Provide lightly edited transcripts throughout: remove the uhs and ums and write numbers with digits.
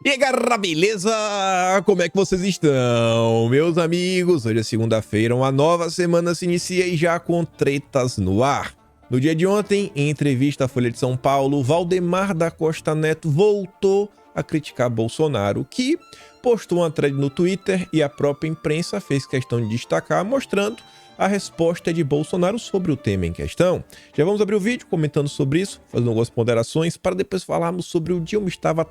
E aí, galera, beleza? Como é que vocês estão, meus amigos? Hoje é segunda-feira, uma nova semana se inicia e já com tretas no ar. No dia de ontem, em entrevista à Folha de São Paulo, Valdemar da Costa Neto voltou a criticar Bolsonaro, que postou uma thread no Twitter e a própria imprensa fez questão de destacar, mostrando a resposta de Bolsonaro sobre o tema em questão. Já vamos abrir o vídeo comentando sobre isso, fazendo algumas ponderações, para depois falarmos sobre o Dilma estava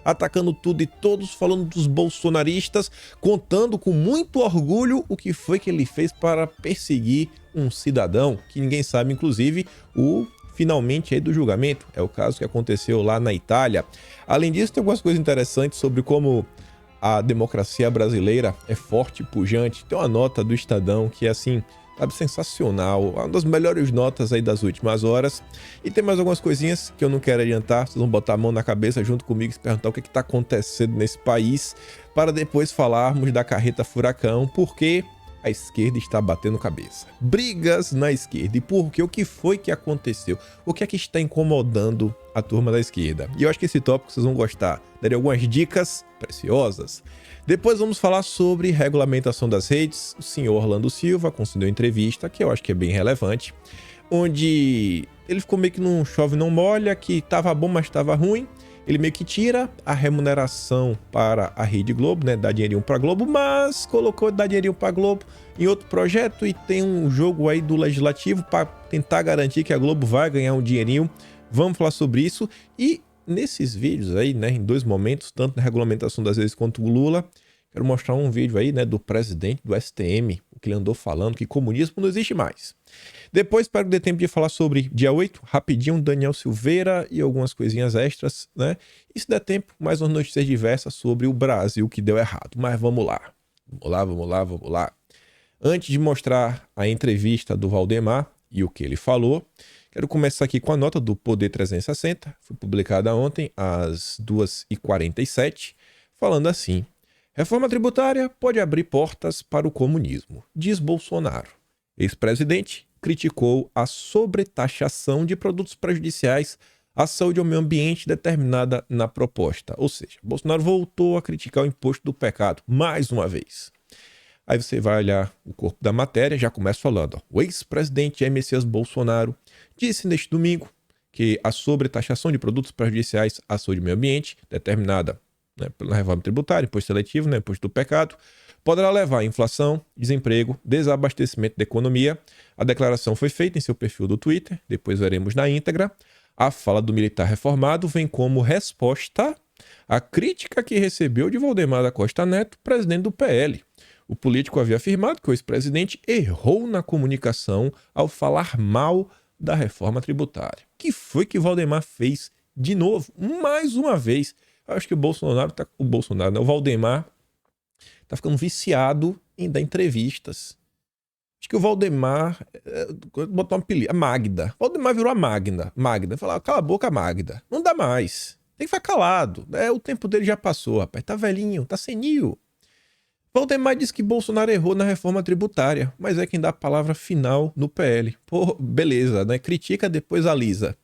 atacando tudo e todos, falando dos bolsonaristas, contando com muito orgulho o que foi que ele fez para perseguir um cidadão, que ninguém sabe, inclusive, finalmente aí do julgamento. É o caso que aconteceu lá na Itália. Além disso, tem algumas coisas interessantes sobre como a democracia brasileira é forte e pujante. Tem uma nota do Estadão que é assim, sabe, sensacional, uma das melhores notas aí das últimas horas. E tem mais algumas coisinhas que eu não quero adiantar, vocês vão botar a mão na cabeça junto comigo e se perguntar o que está acontecendo nesse país, para depois falarmos da carreta furacão, porque a esquerda está batendo cabeça. Brigas na esquerda. E por quê? O que foi que aconteceu? O que é que está incomodando a turma da esquerda? E eu acho que esse tópico vocês vão gostar. Darei algumas dicas preciosas. Depois vamos falar sobre regulamentação das redes. O senhor Orlando Silva concedeu entrevista, que eu acho que é bem relevante, onde ele ficou meio que não chove não molha, que estava bom, mas estava ruim. Ele meio que tira a remuneração para a Rede Globo, né? Dá dinheirinho para a Globo, mas colocou dar dinheirinho para a Globo em outro projeto e tem um jogo aí do Legislativo para tentar garantir que a Globo vai ganhar um dinheirinho. Vamos falar sobre isso. E nesses vídeos aí, né? Em dois momentos, tanto na regulamentação das redes quanto o Lula, quero mostrar um vídeo aí, né? Do presidente do STM, o que ele andou falando, que comunismo não existe mais. Depois, espero que dê tempo de falar sobre dia 8, rapidinho, Daniel Silveira e algumas coisinhas extras, né? E se der tempo, mais umas notícias diversas sobre o Brasil que deu errado. Mas vamos lá. Vamos lá. Antes de mostrar a entrevista do Valdemar e o que ele falou, quero começar aqui com a nota do Poder 360, foi publicada ontem às 2h47, falando assim: reforma tributária pode abrir portas para o comunismo, diz Bolsonaro. Ex-presidente criticou a sobretaxação de produtos prejudiciais à saúde e ao meio ambiente determinada na proposta. Ou seja, Bolsonaro voltou a criticar o imposto do pecado, mais uma vez. Aí você vai olhar o corpo da matéria, já começa falando. Ó, o ex-presidente Jair Messias Bolsonaro disse neste domingo que a sobretaxação de produtos prejudiciais à saúde e ao meio ambiente, determinada, né, pela reforma tributária, imposto seletivo, né, imposto do pecado, poderá levar a inflação, desemprego, desabastecimento da economia. A declaração foi feita em seu perfil do Twitter, depois veremos na íntegra. A fala do militar reformado vem como resposta à crítica que recebeu de Valdemar da Costa Neto, presidente do PL. O político havia afirmado que o ex-presidente errou na comunicação ao falar mal da reforma tributária. O que foi que Valdemar fez de novo? Mais uma vez. Eu acho que o Valdemar tá ficando viciado em dar entrevistas. Acho que o Valdemar, botar um apelido, a Magda. O Valdemar virou a Magda. Falou, cala a boca, Magda. Não dá mais. Tem que ficar calado. O tempo dele já passou, rapaz. Tá velhinho, tá senil. Valdemar disse que Bolsonaro errou na reforma tributária, mas é quem dá a palavra final no PL. Pô, beleza, né? Critica, depois alisa.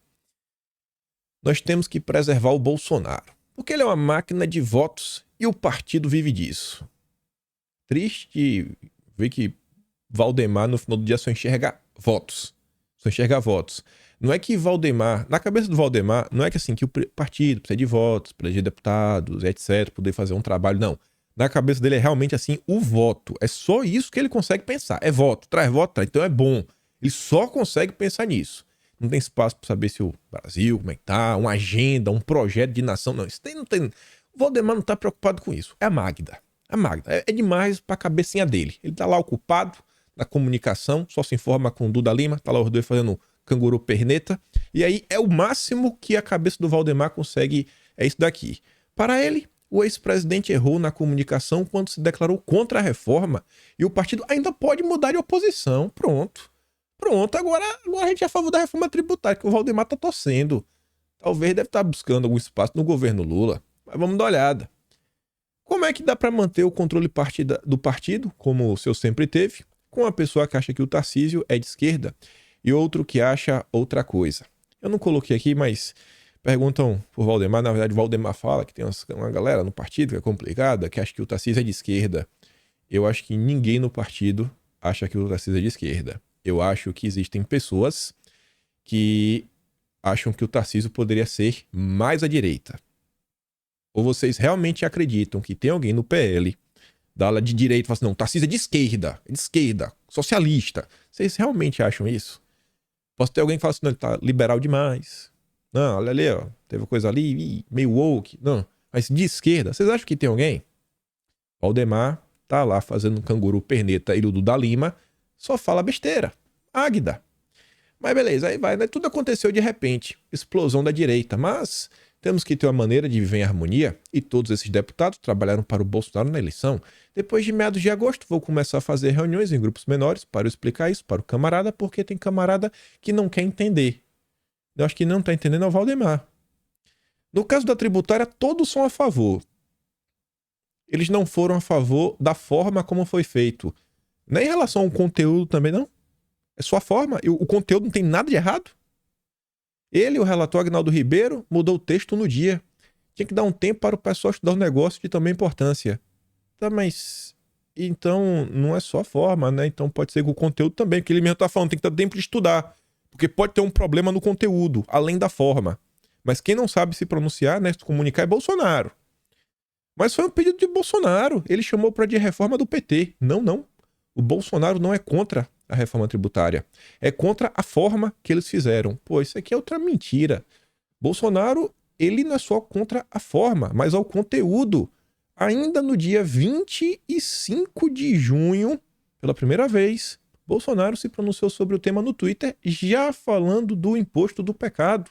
Nós temos que preservar o Bolsonaro, porque ele é uma máquina de votos e o partido vive disso. Triste ver que Valdemar, no final do dia, só enxerga votos. Não é que Valdemar, na cabeça do Valdemar, não é que assim, que o partido precisa de votos, para eleger deputados, etc, poder fazer um trabalho, não. Na cabeça dele é realmente assim, o voto. É só isso que ele consegue pensar. É voto, traz voto, traz. Então é bom. Ele só consegue pensar nisso. Não tem espaço para saber se o Brasil, como é que tá, uma agenda, um projeto de nação, não. Isso não tem. O Valdemar não tá preocupado com isso. É a Magda. É demais pra cabecinha dele. Ele tá lá ocupado na comunicação, só se informa com o Duda Lima, tá lá os dois fazendo canguru perneta. E aí é o máximo que a cabeça do Valdemar consegue, é isso daqui. Para ele, o ex-presidente errou na comunicação quando se declarou contra a reforma e o partido ainda pode mudar de oposição. Pronto, agora a gente é a favor da reforma tributária, que o Valdemar tá torcendo. Talvez deve estar buscando algum espaço no governo Lula, mas vamos dar uma olhada. Como é que dá para manter o controle do partido, como o seu sempre teve, com uma pessoa que acha que o Tarcísio é de esquerda e outro que acha outra coisa? Eu não coloquei aqui, mas Perguntam por Valdemar, na verdade Valdemar fala que tem uma galera no partido que é complicada, que acha que o Tarcísio é de esquerda. Eu acho que ninguém no partido acha que o Tarcísio é de esquerda. Eu acho que existem pessoas que acham que o Tarcísio poderia ser mais à direita. Ou vocês realmente acreditam que tem alguém no PL da ala de direita e fala assim, não, o Tarcísio é de esquerda, socialista. Vocês realmente acham isso? Posso ter alguém que fala assim, não, ele tá liberal demais. Não, olha ali, ó, teve coisa ali, meio woke. Não, mas de esquerda, vocês acham que tem alguém? Valdemar tá lá fazendo um canguru perneta e o Duda Lima só fala besteira. Águida. Mas beleza, aí vai, né? Tudo aconteceu de repente. Explosão da direita. Mas temos que ter uma maneira de viver em harmonia e todos esses deputados trabalharam para o Bolsonaro na eleição. Depois de meados de agosto, vou começar a fazer reuniões em grupos menores para eu explicar isso para o camarada, porque tem camarada que não quer entender. Eu acho que não tá entendendo é o Valdemar. No caso da tributária, todos são a favor. Eles não foram a favor da forma como foi feito. Nem em relação ao conteúdo também, não. É só a forma. E o conteúdo não tem nada de errado. Ele, o relator Agnaldo Ribeiro, mudou o texto no dia. Tinha que dar um tempo para o pessoal estudar um negócio de também importância. Tá, mas... Então, não é só a forma, né? Então pode ser que o conteúdo também, porque ele mesmo tá falando, tem que dar tempo de estudar. Porque pode ter um problema no conteúdo, além da forma. Mas quem não sabe se pronunciar, né, se comunicar é Bolsonaro. Mas foi um pedido de Bolsonaro. Ele chamou para de reforma do PT. Não. O Bolsonaro não é contra a reforma tributária. É contra a forma que eles fizeram. Pô, isso aqui é outra mentira. Bolsonaro, ele não é só contra a forma, mas ao conteúdo. Ainda no dia 25 de junho, pela primeira vez, Bolsonaro se pronunciou sobre o tema no Twitter, já falando do imposto do pecado.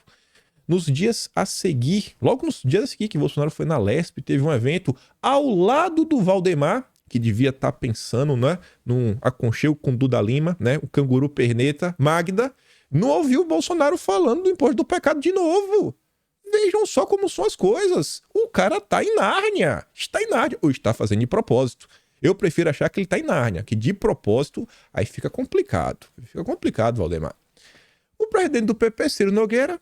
Nos dias a seguir, logo nos dias a seguir que Bolsonaro foi na Lesp, teve um evento ao lado do Valdemar, que devia estar pensando, né, num aconchego com Duda Lima, né, o canguru perneta, Magda, não ouviu o Bolsonaro falando do imposto do pecado de novo. Vejam só como são as coisas. O cara tá em Nárnia. Está em Nárnia. Ou está fazendo de propósito. Eu prefiro achar que ele tá em Nárnia, que de propósito, aí fica complicado. Fica complicado, Valdemar. O presidente do PP, Ciro Nogueira,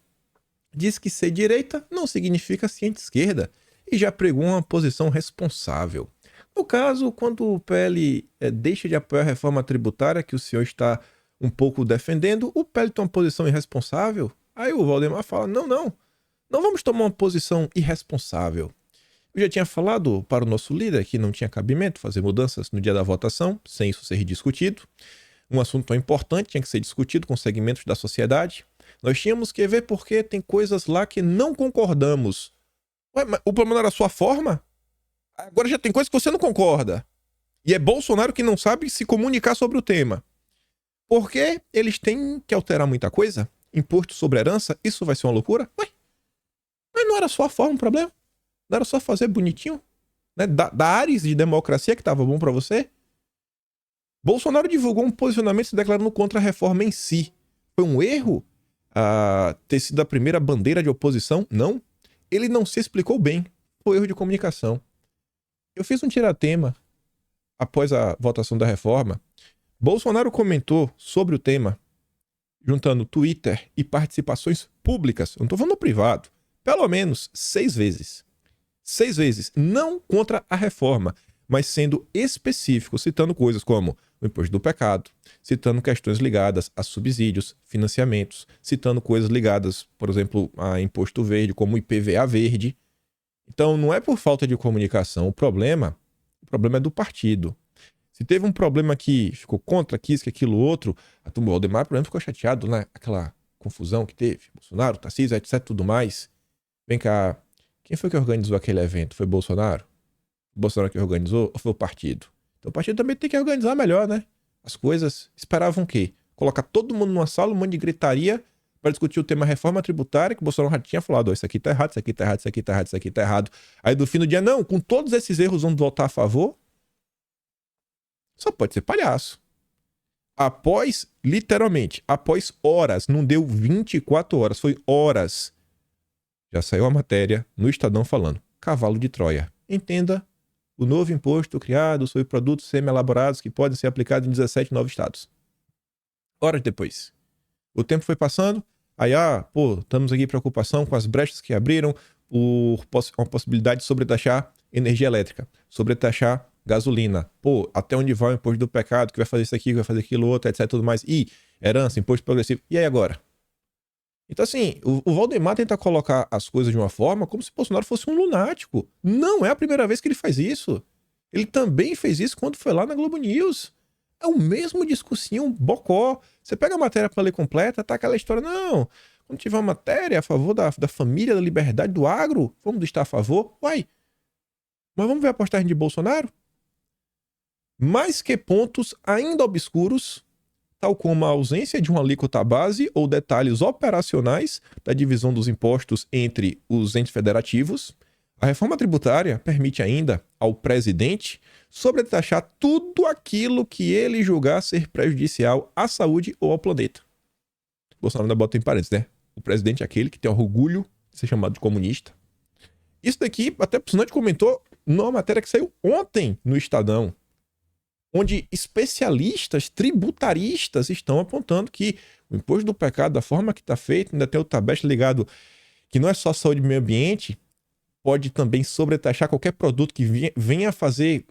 diz que ser direita não significa centro-esquerda e já pregou uma posição responsável. No caso, quando o PL deixa de apoiar a reforma tributária que o senhor está um pouco defendendo, o PL tem uma posição irresponsável? Aí o Valdemar fala, não vamos tomar uma posição irresponsável. Eu já tinha falado para o nosso líder que não tinha cabimento fazer mudanças no dia da votação, sem isso ser discutido. Um assunto tão importante tinha que ser discutido com segmentos da sociedade. Nós tínhamos que ver porque tem coisas lá que não concordamos. Ué, mas o problema não era a sua forma? Agora já tem coisas que você não concorda. E é Bolsonaro que não sabe se comunicar sobre o tema. Porque eles têm que alterar muita coisa? Imposto sobre herança? Isso vai ser uma loucura? Ué, mas não era só a forma o problema? Não era só fazer bonitinho? Né? Da Ares de democracia que estava bom para você? Bolsonaro divulgou um posicionamento se declarando contra a reforma em si. Foi um erro ter sido a primeira bandeira de oposição? Não. Ele não se explicou bem. Foi erro de comunicação. Eu fiz um tiratema após a votação da reforma. Bolsonaro comentou sobre o tema, juntando Twitter e participações públicas. Eu não estou falando no privado. Pelo menos 6 vezes. 6 vezes. Não contra a reforma, mas sendo específico, citando coisas como o imposto do pecado, citando questões ligadas a subsídios, financiamentos, citando coisas ligadas, por exemplo, a imposto verde, como o IPVA verde. Então, não é por falta de comunicação. O problema é do partido. Se teve um problema que ficou contra, quis que aquilo outro, a turma do Valdemar, por exemplo, ficou chateado, né? Aquela confusão que teve. Bolsonaro, Tarcísio, etc, tudo mais. Vem cá, quem foi que organizou aquele evento? Foi Bolsonaro? O Bolsonaro que organizou ou foi o partido? Então o partido também tem que organizar melhor, né? As coisas. Esperavam o quê? Colocar todo mundo numa sala, um monte de gritaria para discutir o tema reforma tributária, que o Bolsonaro já tinha falado, oh, isso aqui tá errado, isso aqui tá errado, isso aqui tá errado, isso aqui tá errado. Aí do fim do dia, não, com todos esses erros vamos votar a favor? Só pode ser palhaço. Literalmente, após horas, não deu 24 horas, foi horas. Já saiu a matéria no Estadão falando, cavalo de Troia. Entenda o novo imposto criado sobre produtos semi-elaborados que podem ser aplicados em 17 novos estados. Horas depois. O tempo foi passando, Aí, pô, estamos aqui em preocupação com as brechas que abriram por uma possibilidade de sobretaxar energia elétrica, sobretaxar gasolina. Pô, até onde vai o imposto do pecado, que vai fazer isso aqui, que vai fazer aquilo outro, etc, tudo mais. E herança, imposto progressivo. E aí agora? Então, assim, o Valdemar tenta colocar as coisas de uma forma como se Bolsonaro fosse um lunático. Não é a primeira vez que ele faz isso. Ele também fez isso quando foi lá na Globo News. É o mesmo discursinho bocó. Você pega a matéria para ler completa, tá aquela história, não, quando tiver uma matéria a favor da família, da liberdade, do agro, vamos estar a favor? Uai, mas vamos ver a postagem de Bolsonaro? Mais que pontos ainda obscuros, tal como a ausência de uma alíquota base ou detalhes operacionais da divisão dos impostos entre os entes federativos, a reforma tributária permite ainda ao presidente sobretaxar tudo aquilo que ele julgar ser prejudicial à saúde ou ao planeta. Bolsonaro ainda bota em parênteses, né? O presidente é aquele que tem orgulho de ser chamado de comunista. Isso daqui, até o Sunante comentou numa matéria que saiu ontem no Estadão, onde especialistas tributaristas estão apontando que o imposto do pecado, da forma que está feito, ainda tem o tabeste ligado, que não é só saúde e meio ambiente, pode também sobretaxar qualquer produto que venha fazer,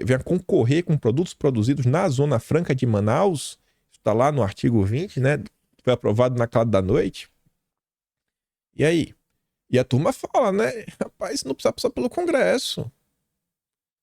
venha concorrer com produtos produzidos na Zona Franca de Manaus. Está lá no artigo 20, né? Foi aprovado na calada da noite. E aí? E a turma fala, né? Rapaz, não precisa passar pelo Congresso.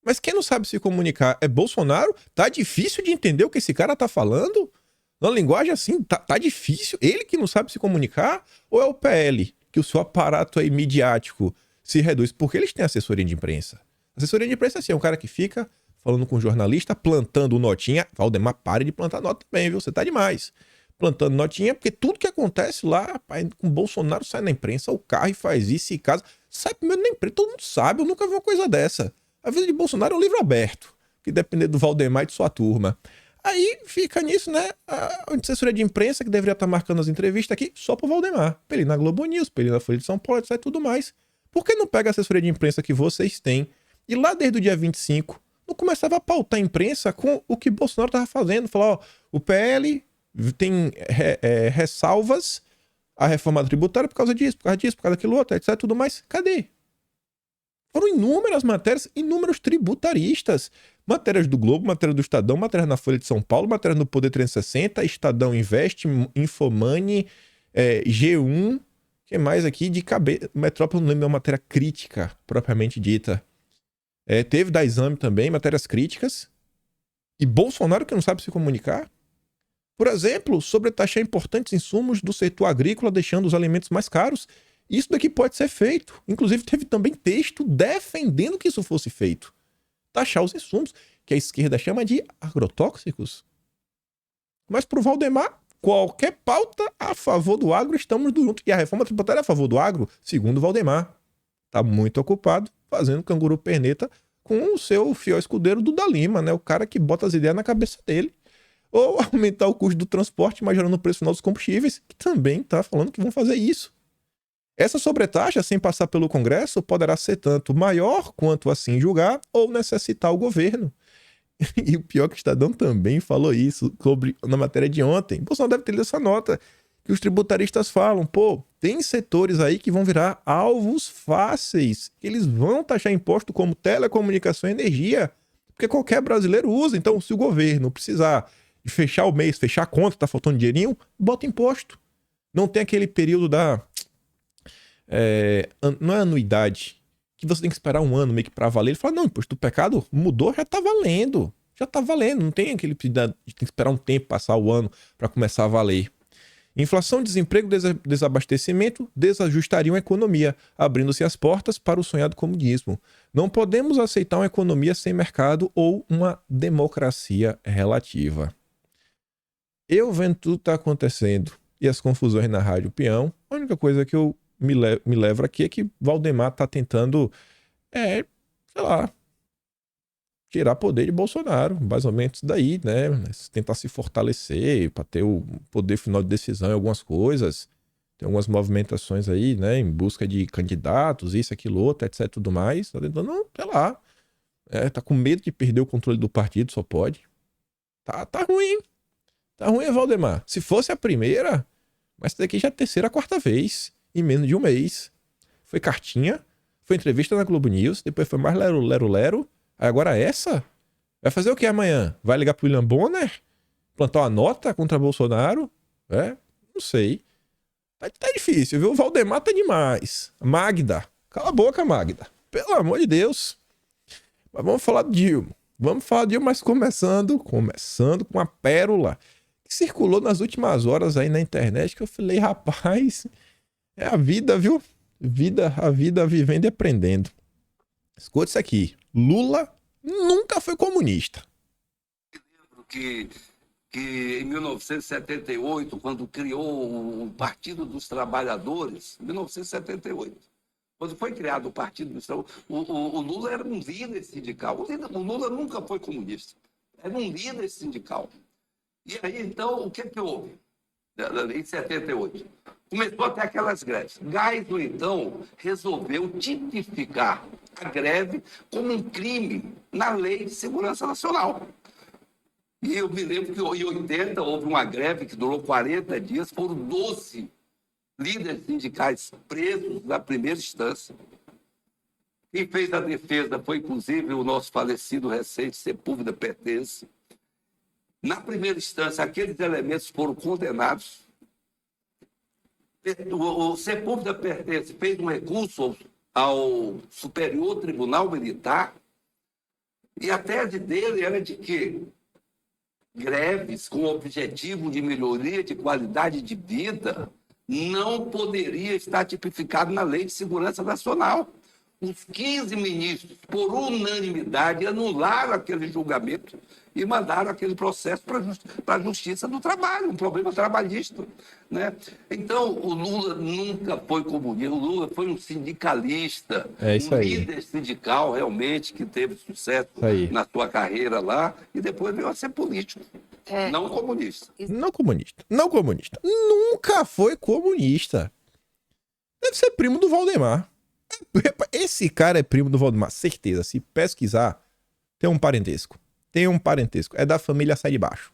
Mas quem não sabe se comunicar é Bolsonaro? Tá difícil de entender o que esse cara tá falando? Na linguagem assim, tá difícil? Ele que não sabe se comunicar? Ou é o PL, que o seu aparato aí midiático se reduz? Porque eles têm assessoria de imprensa. Assessoria de imprensa, assim, é um cara que fica falando com o jornalista, plantando notinha. Valdemar, pare de plantar nota também, viu? Você tá demais. Plantando notinha, porque tudo que acontece lá, rapaz, com Bolsonaro sai na imprensa, o carro e faz isso e casa. Sai primeiro na imprensa, todo mundo sabe, eu nunca vi uma coisa dessa. A vida de Bolsonaro é um livro aberto, que depender do Valdemar e de sua turma. Aí fica nisso, né? A assessoria de imprensa que deveria estar marcando as entrevistas aqui só pro Valdemar. Pra ele ir na Globo News, pra ele ir na Folha de São Paulo, etc e tudo mais. Por que não pega a assessoria de imprensa que vocês têm e lá desde o dia 25 não começava a pautar a imprensa com o que Bolsonaro tava fazendo? Falar, ó, o PL tem ressalvas à reforma tributária por causa disso, por causa daquilo outro, etc e tudo mais. Cadê? Foram inúmeras matérias, inúmeros tributaristas. Matérias do Globo, matéria do Estadão, matéria na Folha de São Paulo, matéria no Poder 360, Estadão Invest, Infomani, G1, que mais aqui de cabeça? Metrópole não lembro, é uma matéria crítica, propriamente dita. Teve da Exame também, matérias críticas. E Bolsonaro que não sabe se comunicar. Por exemplo, sobretaxar importantes insumos do setor agrícola, deixando os alimentos mais caros. Isso daqui pode ser feito. Inclusive, teve também texto defendendo que isso fosse feito. Taxar os insumos, que a esquerda chama de agrotóxicos. Mas para o Valdemar, qualquer pauta a favor do agro, estamos juntos. E a reforma tributária é a favor do agro, segundo o Valdemar. Está muito ocupado fazendo canguru perneta com o seu fiel escudeiro Duda Lima, né? O cara que bota as ideias na cabeça dele. Ou aumentar o custo do transporte, mas gerando o preço final dos combustíveis, que também está falando que vão fazer isso. Essa sobretaxa, sem passar pelo Congresso, poderá ser tanto maior quanto assim julgar ou necessitar o governo. E o pior que o Estadão também falou isso na matéria de ontem. Bolsonaro deve ter lido essa nota que os tributaristas falam. Pô, tem setores aí que vão virar alvos fáceis. Eles vão taxar imposto como telecomunicação e energia. Porque qualquer brasileiro usa. Então, se o governo precisar de fechar o mês, fechar a conta, tá faltando dinheirinho, bota imposto. Não tem aquele período da... não é anuidade, que você tem que esperar um ano meio que pra valer. Ele fala, não, imposto do pecado mudou, já tá valendo. Já tá valendo, não tem aquele tem que esperar um tempo, passar o ano para começar a valer. Inflação, desemprego, desabastecimento desajustariam a economia, abrindo-se as portas para o sonhado comunismo. Não podemos aceitar uma economia sem mercado ou uma democracia relativa. Eu vendo tudo que tá acontecendo e as confusões na Rádio Peão, a única coisa que eu me leva aqui é que Valdemar tá tentando, sei lá, tirar poder de Bolsonaro, mais ou menos daí, né? Tentar se fortalecer para ter o poder final de decisão em algumas coisas. Tem algumas movimentações aí, né? Em busca de candidatos, isso, aquilo, outro, etc, tudo mais. Tá tentando, sei lá. Tá com medo de perder o controle do partido, só pode. Tá ruim, hein? Tá ruim, Valdemar. Se fosse a primeira... Mas isso daqui já é a terceira, quarta vez, em menos de um mês. Foi cartinha, foi entrevista na Globo News, depois foi mais lero, lero, lero. Aí agora essa? Vai fazer o que amanhã? Vai ligar pro William Bonner? Plantar uma nota contra Bolsonaro? Não sei. Tá difícil, viu? O Valdemar tá demais. Magda. Cala a boca, Magda. Pelo amor de Deus. Mas vamos falar do Dilma. Vamos falar de Dilma, mas começando com a pérola que circulou nas últimas horas aí na internet, que eu falei, rapaz, é a vida, viu? A vida vivendo e aprendendo. Escuta isso aqui. Lula nunca foi comunista. Lembro que em 1978, quando criou o Partido dos Trabalhadores, 1978, quando foi criado o Partido dos Trabalhadores, o Lula era um líder sindical. O Lula nunca foi comunista. Era um líder sindical. E aí, então, o que houve? Em 78. Começou a ter aquelas greves. Geisel, então, resolveu tipificar a greve como um crime na Lei de Segurança Nacional. E eu me lembro que em 80 houve uma greve que durou 40 dias, foram 12 líderes sindicais presos na primeira instância. Quem fez a defesa foi, inclusive, o nosso falecido recente Sepúlveda Pertence. Na primeira instância, aqueles elementos foram condenados. O Sepúlveda Pertence fez um recurso ao Superior Tribunal Militar e a tese dele era de que greves com o objetivo de melhoria de qualidade de vida não poderia estar tipificado na Lei de Segurança Nacional. Os 15 ministros, por unanimidade, anularam aquele julgamento e mandaram aquele processo para a Justiça do Trabalho, um problema trabalhista, né? Então, o Lula nunca foi comunista, o Lula foi um sindicalista, um líder sindical realmente que teve sucesso na sua carreira lá e depois veio a ser político, não comunista. Não comunista. Nunca foi comunista. Deve ser primo do Valdemar. Esse cara é primo do Valdemar, certeza. Se pesquisar, tem um parentesco. É da família Sai de Baixo.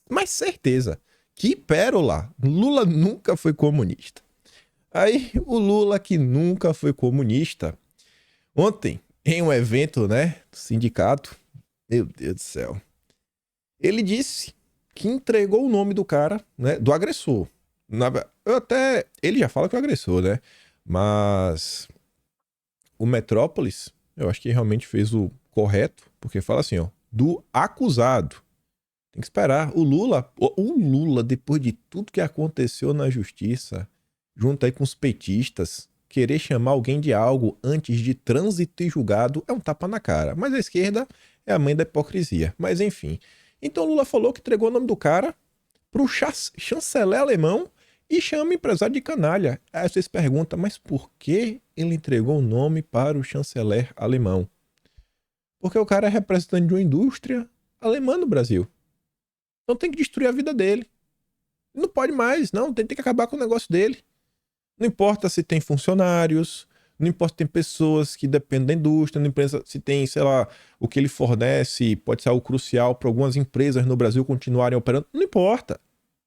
Mas certeza. Que pérola. Lula nunca foi comunista. Aí, o Lula que nunca foi comunista, ontem, em um evento, né, do sindicato, meu Deus do céu, ele disse que entregou o nome do cara, né, do agressor. Ele já fala que é o agressor, né? Mas o Metrópolis, eu acho que realmente fez o correto, porque fala assim, ó, do acusado. Tem que esperar. O Lula, depois de tudo que aconteceu na justiça, junto aí com os petistas, querer chamar alguém de algo antes de trânsito e julgado é um tapa na cara. Mas a esquerda é a mãe da hipocrisia. Mas enfim. Então Lula falou que entregou o nome do cara pro chanceler alemão e chama o empresário de canalha. Aí vocês perguntam, mas por que ele entregou o nome para o chanceler alemão? Porque o cara é representante de uma indústria alemã no Brasil. Então tem que destruir a vida dele. Não pode mais, não. Tem que acabar com o negócio dele. Não importa se tem funcionários, não importa se tem pessoas que dependem da indústria, não importa se tem, sei lá, o que ele fornece, pode ser algo crucial para algumas empresas no Brasil continuarem operando. Não importa.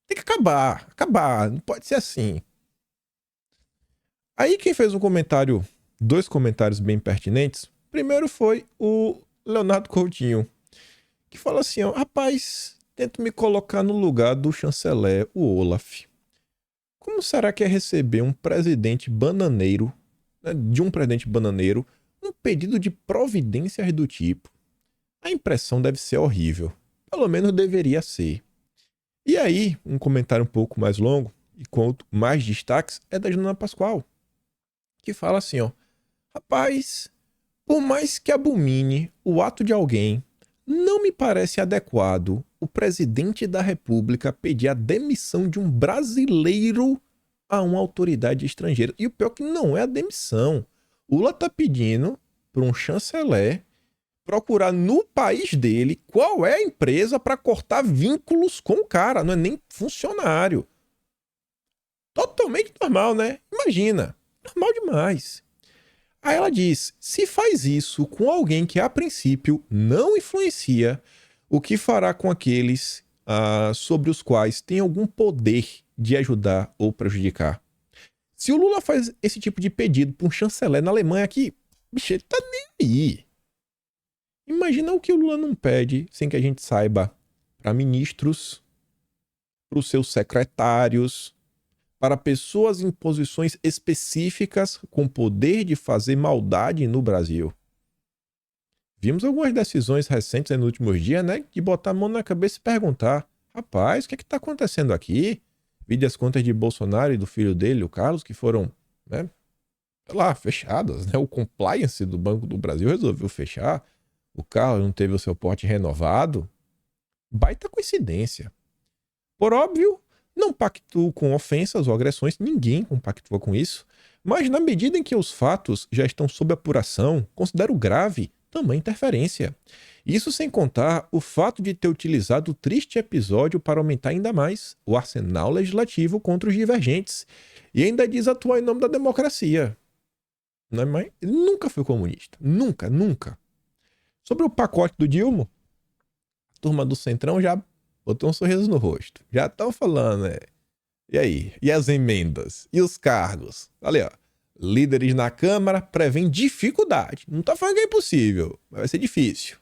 Tem que acabar. Não pode ser assim. Aí quem fez dois comentários bem pertinentes, primeiro foi o Leonardo Coutinho, que fala assim, ó, rapaz, tento me colocar no lugar do chanceler, o Olaf. Como será que é receber um presidente bananeiro, né, de um presidente bananeiro, um pedido de providências do tipo? A impressão deve ser horrível. Pelo menos deveria ser. E aí, um comentário um pouco mais longo e com mais destaques é da Janaína Pascoal, que fala assim, ó, rapaz, por mais que abomine o ato de alguém, não me parece adequado o presidente da República pedir a demissão de um brasileiro a uma autoridade estrangeira. E o pior é que não é a demissão. O Lula tá pedindo para um chanceler procurar no país dele qual é a empresa para cortar vínculos com o cara. Não é nem funcionário. Totalmente normal, né? Imagina. Normal demais. Aí ela diz, se faz isso com alguém que a princípio não influencia, o que fará com aqueles sobre os quais tem algum poder de ajudar ou prejudicar. Se o Lula faz esse tipo de pedido para um chanceler na Alemanha aqui, bicho, ele tá nem aí. Imagina o que o Lula não pede sem que a gente saiba para ministros, para os seus secretários, para pessoas em posições específicas com poder de fazer maldade no Brasil. Vimos algumas decisões recentes nos últimos dias, né? De botar a mão na cabeça e perguntar: rapaz, o que é que tá acontecendo aqui? Vide as contas de Bolsonaro e do filho dele, o Carlos, que foram, né, sei lá, fechadas, né? O compliance do Banco do Brasil resolveu fechar. O Carlos não teve o seu porte renovado. Baita coincidência. Por óbvio, não pactuo com ofensas ou agressões, ninguém compactua com isso, mas na medida em que os fatos já estão sob apuração, considero grave também interferência. Isso sem contar o fato de ter utilizado o triste episódio para aumentar ainda mais o arsenal legislativo contra os divergentes e ainda diz atuar em nome da democracia. Não é mais? Ele nunca foi comunista. Nunca, nunca. Sobre o pacote do Dilma, a turma do Centrão já botou um sorriso no rosto. Já estão falando, né? E aí? E as emendas? E os cargos? Olha aí, ó. Líderes na Câmara prevêem dificuldade. Não está falando que é impossível, mas vai ser difícil.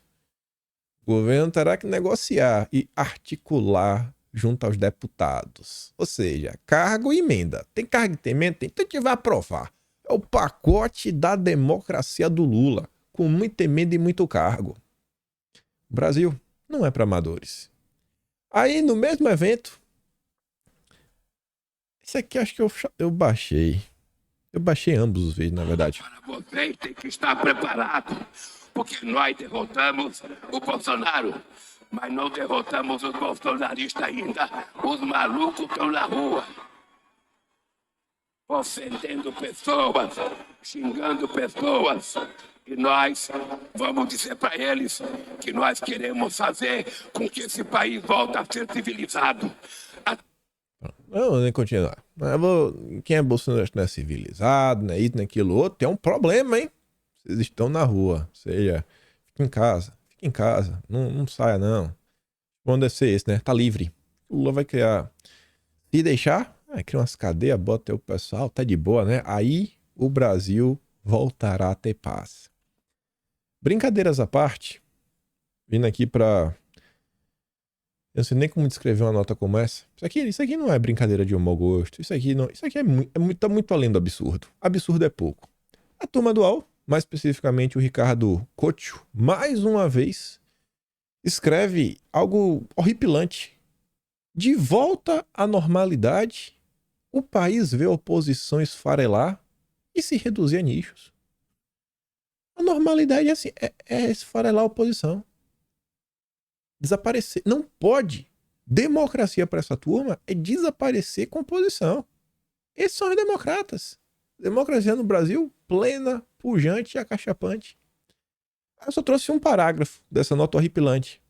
O governo terá que negociar e articular junto aos deputados. Ou seja, cargo e emenda. Tem cargo e tem emenda? Tem. Então a gente vai aprovar. É o pacote da democracia do Lula, com muita emenda e muito cargo. O Brasil não é para amadores. Aí, no mesmo evento, esse aqui acho que eu baixei. Eu baixei ambos os vídeos, na verdade. Para vocês tem que estar preparado, porque nós derrotamos o Bolsonaro, mas não derrotamos os bolsonaristas ainda. Os malucos estão na rua, ofendendo pessoas, xingando pessoas. E nós vamos dizer para eles que nós queremos fazer com que esse país volte a ser civilizado. Vamos continuar. Quem é Bolsonaro não é civilizado, não é isso, não é aquilo outro. Tem um problema, hein? Vocês estão na rua. Ou seja, fique em casa. Fique em casa. Não saia, não. Bom, deve ser esse, né? Tá livre. O Lula vai criar. Se deixar, cria umas cadeias, bota aí o pessoal, tá de boa, né? Aí o Brasil voltará a ter paz. Brincadeiras à parte, vindo aqui pra... Eu não sei nem como descrever uma nota como essa. Isso aqui não é brincadeira de mau gosto. Isso aqui tá muito além do absurdo. Absurdo é pouco. A turma do UOL, mais especificamente o Ricardo Couto, mais uma vez, escreve algo horripilante. De volta à normalidade, o país vê a oposição esfarelar e se reduzir a nichos. A normalidade é assim, é esfarelar a oposição. Desaparecer. Não pode. Democracia para essa turma é desaparecer com oposição. Esses são os democratas. Democracia no Brasil, plena, pujante e acachapante. Eu só trouxe um parágrafo dessa nota horripilante.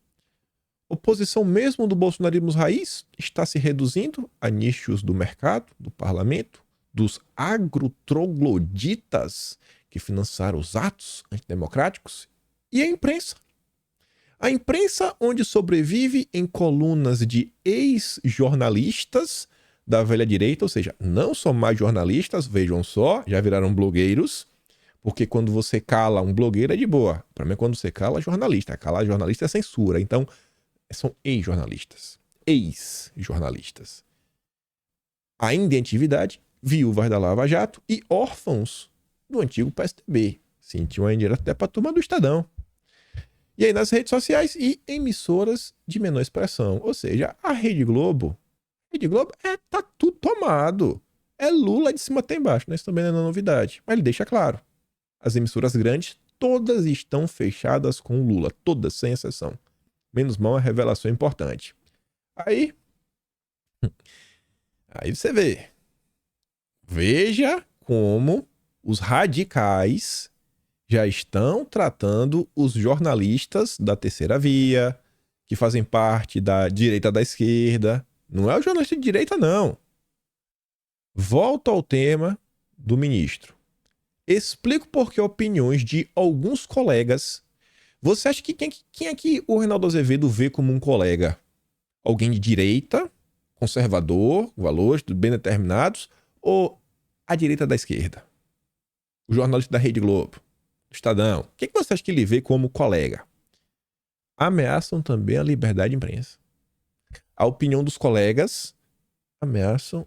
Oposição mesmo do bolsonarismo raiz está se reduzindo a nichos do mercado, do parlamento, dos agrotrogloditas que financiaram os atos antidemocráticos e a imprensa. A imprensa onde sobrevive em colunas de ex-jornalistas da velha direita, ou seja, não são mais jornalistas, vejam só, já viraram blogueiros, porque quando você cala um blogueiro é de boa. Para mim, quando você cala jornalista, calar jornalista é censura. Então, são ex-jornalistas. Ex-jornalistas. Ainda em atividade, viúvas da Lava Jato e órfãos do antigo PSDB. Sentiu uma indireta até para a turma do Estadão. E aí nas redes sociais e emissoras de menor expressão. Ou seja, a Rede Globo tá tudo tomado. É Lula de cima até embaixo, né? Isso também não é novidade. Mas ele deixa claro. As emissoras grandes, todas estão fechadas com o Lula. Todas, sem exceção. Menos mal, uma revelação importante. Aí você vê. Veja como os radicais já estão tratando os jornalistas da terceira via, que fazem parte da direita da esquerda. Não é o jornalista de direita, não. Volto ao tema do ministro. Explico porque opiniões de alguns colegas... Você acha que quem é que o Reinaldo Azevedo vê como um colega? Alguém de direita, conservador, valores bem determinados, ou a direita da esquerda? O jornalista da Rede Globo, do Estadão. O que você acha que ele vê como colega? Ameaçam também a liberdade de imprensa. A opinião dos colegas ameaçam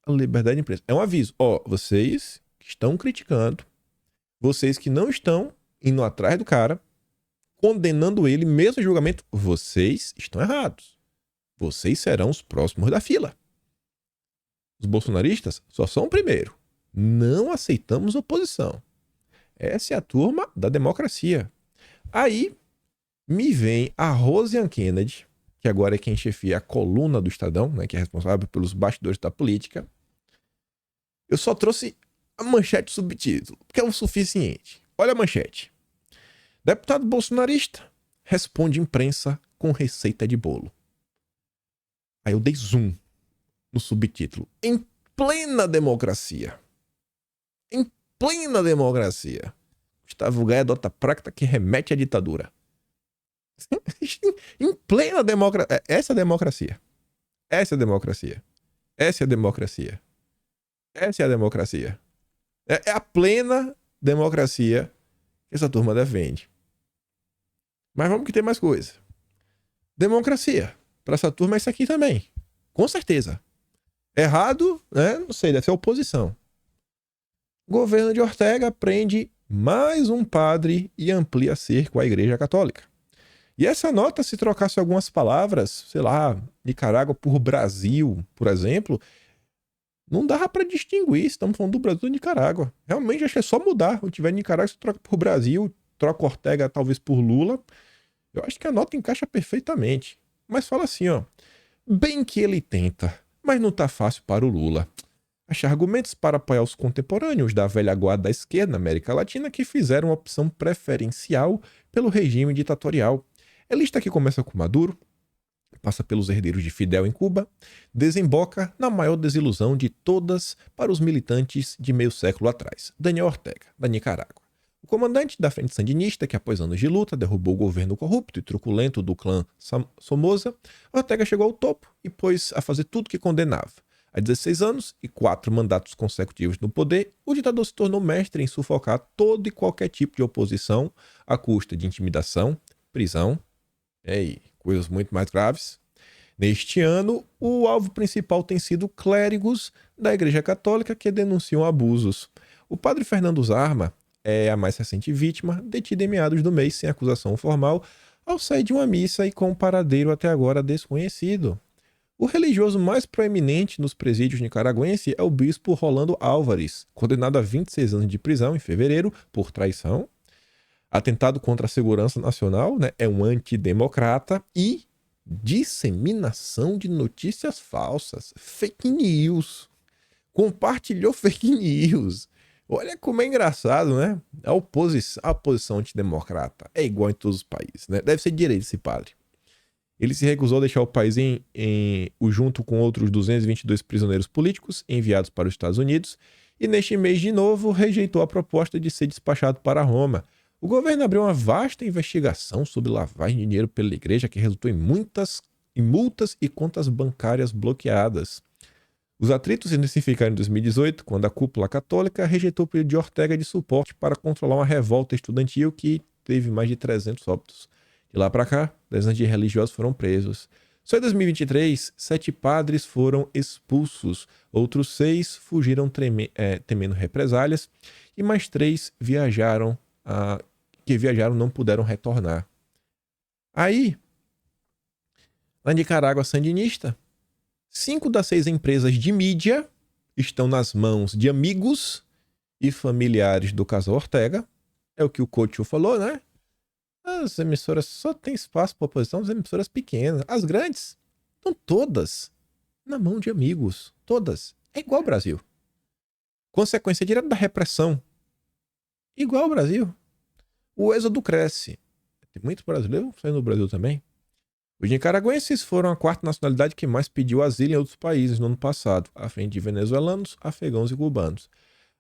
a liberdade de imprensa. É um aviso. Vocês que estão criticando, vocês que não estão indo atrás do cara, condenando ele, mesmo em julgamento, vocês estão errados. Vocês serão os próximos da fila. Os bolsonaristas só são o primeiro. Não aceitamos oposição. Essa é a turma da democracia. Aí me vem a Rosiane Kennedy, que agora é quem chefia a coluna do Estadão, né, que é responsável pelos bastidores da política. Eu só trouxe a manchete subtítulo, que é o suficiente. Olha a manchete. Deputado bolsonarista responde imprensa com receita de bolo. Aí eu dei zoom no subtítulo. Em plena democracia. Em plena democracia. Gustavo Gaia adota prática que remete à ditadura. Em plena democracia. Essa é a democracia. Essa é a democracia. Essa é a democracia. Essa é a democracia. É a plena democracia que essa turma defende. Mas vamos que tem mais coisa. Democracia. Para essa turma é isso aqui também. Com certeza. Errado, né? Não sei, deve ser oposição. Governo de Ortega prende mais um padre e amplia cerco à Igreja Católica. E essa nota, se trocasse algumas palavras, sei lá, Nicarágua por Brasil, por exemplo, não dava para distinguir. Estamos falando do Brasil e do Nicarágua. Realmente, acho que é só mudar. Quando tiver Nicarágua, você troca por Brasil, troca Ortega talvez por Lula. Eu acho que a nota encaixa perfeitamente. Mas fala assim, bem que ele tenta, mas não tá fácil para o Lula. Achar argumentos para apoiar os contemporâneos da velha guarda da esquerda na América Latina que fizeram uma opção preferencial pelo regime ditatorial. A lista que começa com Maduro, passa pelos herdeiros de Fidel em Cuba, desemboca na maior desilusão de todas para os militantes de meio século atrás, Daniel Ortega, da Nicarágua. O comandante da frente sandinista, que após anos de luta derrubou o governo corrupto e truculento do clã Somoza, Ortega chegou ao topo e pôs a fazer tudo que condenava. Há 16 anos e 4 mandatos consecutivos no poder, o ditador se tornou mestre em sufocar todo e qualquer tipo de oposição à custa de intimidação, prisão e coisas muito mais graves. Neste ano, o alvo principal tem sido clérigos da Igreja Católica que denunciam abusos. O padre Fernando Zarma é a mais recente vítima, detida em meados do mês sem acusação formal, ao sair de uma missa e com um paradeiro até agora desconhecido. O religioso mais proeminente nos presídios nicaragüenses é o bispo Rolando Álvares, condenado a 26 anos de prisão em fevereiro por traição, atentado contra a segurança nacional, né? É um antidemocrata e disseminação de notícias falsas, fake news. Compartilhou fake news. Olha como é engraçado, né? A oposição antidemocrata é igual em todos os países, né? Deve ser direito esse padre. Ele se recusou a deixar o país junto com outros 222 prisioneiros políticos enviados para os Estados Unidos e neste mês de novo rejeitou a proposta de ser despachado para Roma. O governo abriu uma vasta investigação sobre lavagem de dinheiro pela igreja que resultou em multas e contas bancárias bloqueadas. Os atritos se intensificaram em 2018, quando a cúpula católica rejeitou o pedido de Ortega de suporte para controlar uma revolta estudantil que teve mais de 300 óbitos. De lá para cá, dezenas de religiosos foram presos. Só em 2023, 7 padres foram expulsos, outros 6 fugiram temendo represálias e mais 3 que viajaram não puderam retornar. Aí, na Nicarágua sandinista, 5 das 6 empresas de mídia estão nas mãos de amigos e familiares do casal Ortega. É o que o Coutinho falou, né? As emissoras só têm espaço para oposição, as emissoras pequenas. As grandes estão todas na mão de amigos. Todas. É igual ao Brasil. Consequência direta da repressão. Igual ao Brasil. O êxodo cresce. Tem muito brasileiro saindo do Brasil também. Os nicaragüenses foram a 4ª nacionalidade que mais pediu asilo em outros países no ano passado, à frente de venezuelanos, afegãos e cubanos.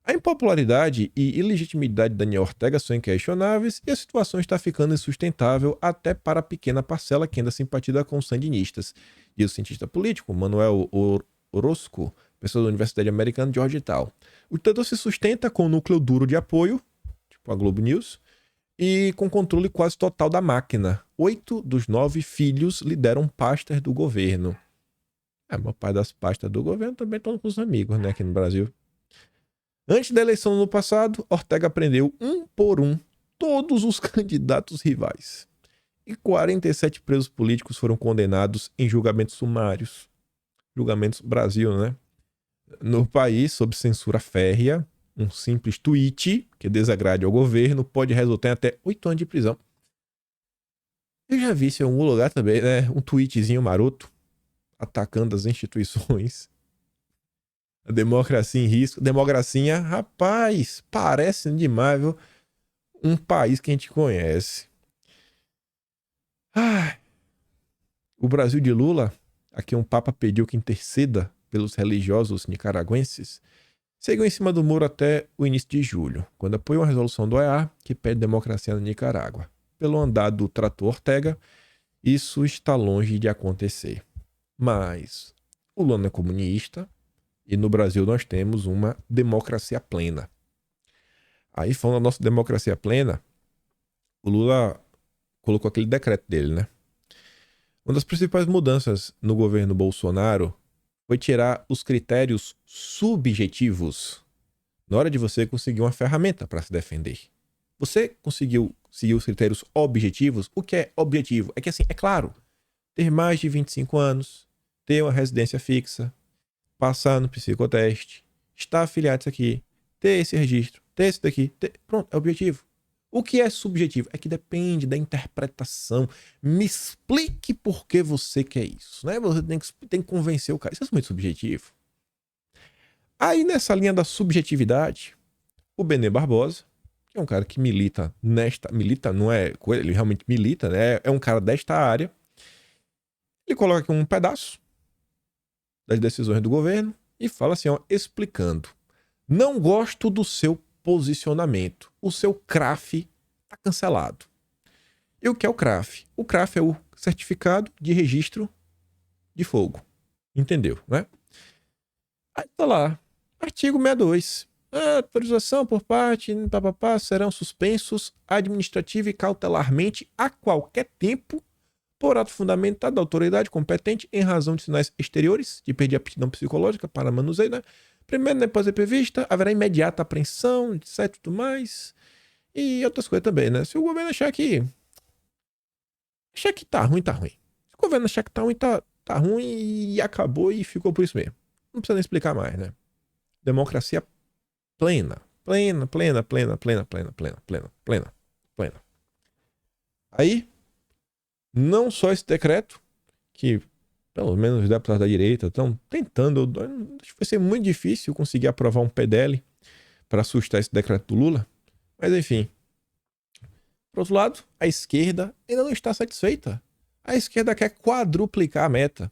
A impopularidade e ilegitimidade de Daniel Ortega são inquestionáveis e a situação está ficando insustentável até para a pequena parcela que ainda simpatiza com os sandinistas, diz o cientista político Manuel Orozco, professor da Universidade Americana de Georgetown. O ditador se sustenta com um núcleo duro de apoio, tipo a Globo News, e com controle quase total da máquina. 8 dos 9 filhos lideram pastas do governo. A maior parte das pastas do governo também estão com os amigos, né, aqui no Brasil. Antes da eleição no ano passado, Ortega prendeu um por um todos os candidatos rivais. E 47 presos políticos foram condenados em julgamentos sumários. Julgamentos Brasil, né? No país, sob censura férrea, um simples tweet que desagrade ao governo pode resultar em até 8 anos de prisão. Eu já vi isso em algum lugar também, né? Um tweetzinho maroto atacando as instituições. A democracia em risco. Democracia, rapaz, parece demais, viu? Um país que a gente conhece. O Brasil de Lula, aqui um papa pediu que interceda pelos religiosos nicaragüenses, seguiu em cima do muro até o início de julho, quando apoiou a resolução do OEA que pede democracia na Nicarágua. Pelo andar do trator Ortega, isso está longe de acontecer. Mas o Lula é comunista, e no Brasil nós temos uma democracia plena. Aí, falando da nossa democracia plena, o Lula colocou aquele decreto dele, né? Uma das principais mudanças no governo Bolsonaro foi tirar os critérios subjetivos na hora de você conseguir uma ferramenta para se defender. Você conseguiu seguir os critérios objetivos? O que é objetivo? É que, assim, é claro, ter mais de 25 anos, ter uma residência fixa, passar no psicoteste, estar afiliado a isso aqui, ter esse registro, ter esse daqui, pronto, é objetivo. O que é subjetivo? É que depende da interpretação. Me explique por que você quer isso, né? Você tem que convencer o cara. Isso é muito subjetivo. Aí, nessa linha da subjetividade, o Benê Barbosa, que é um cara que milita não é, ele realmente milita, né? É um cara desta área. Ele coloca aqui um pedaço das decisões do governo e fala assim, ó, explicando. Não gosto do seu posicionamento. O seu CRAF está cancelado. E o que é o CRAF? O CRAF é o Certificado de Registro de Fogo. Entendeu, né? Aí tá lá. Artigo 62. A autorização por parte serão suspensos administrativa e cautelarmente a qualquer tempo por ato fundamentado da autoridade competente em razão de sinais exteriores de perder a aptidão psicológica para manuseio, né? Primeiro, depois de prevista, haverá imediata apreensão, etc, tudo mais. E outras coisas também, né? Se o governo achar que tá ruim, tá ruim. Se o governo achar que tá ruim, tá ruim e acabou e ficou por isso mesmo. Não precisa nem explicar mais, né? Democracia plena. Plena. Aí, não só esse decreto, que pelo menos os deputados da direita estão tentando, acho que vai ser muito difícil conseguir aprovar um PDL para assustar esse decreto do Lula, mas enfim. Por outro lado, a esquerda ainda não está satisfeita. A esquerda quer quadruplicar a meta.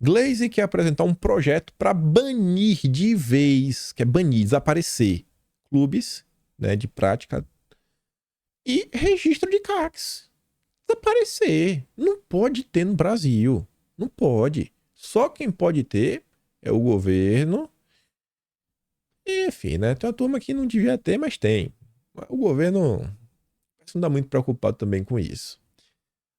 Glaze quer apresentar um projeto para banir de vez, quer banir, desaparecer clubes, né, de prática e registro de CACs. Desaparecer. Não pode ter no Brasil. Não pode. Só quem pode ter é o governo. Enfim, né? Tem uma turma que não devia ter, mas tem. O governo não dá muito preocupado também com isso.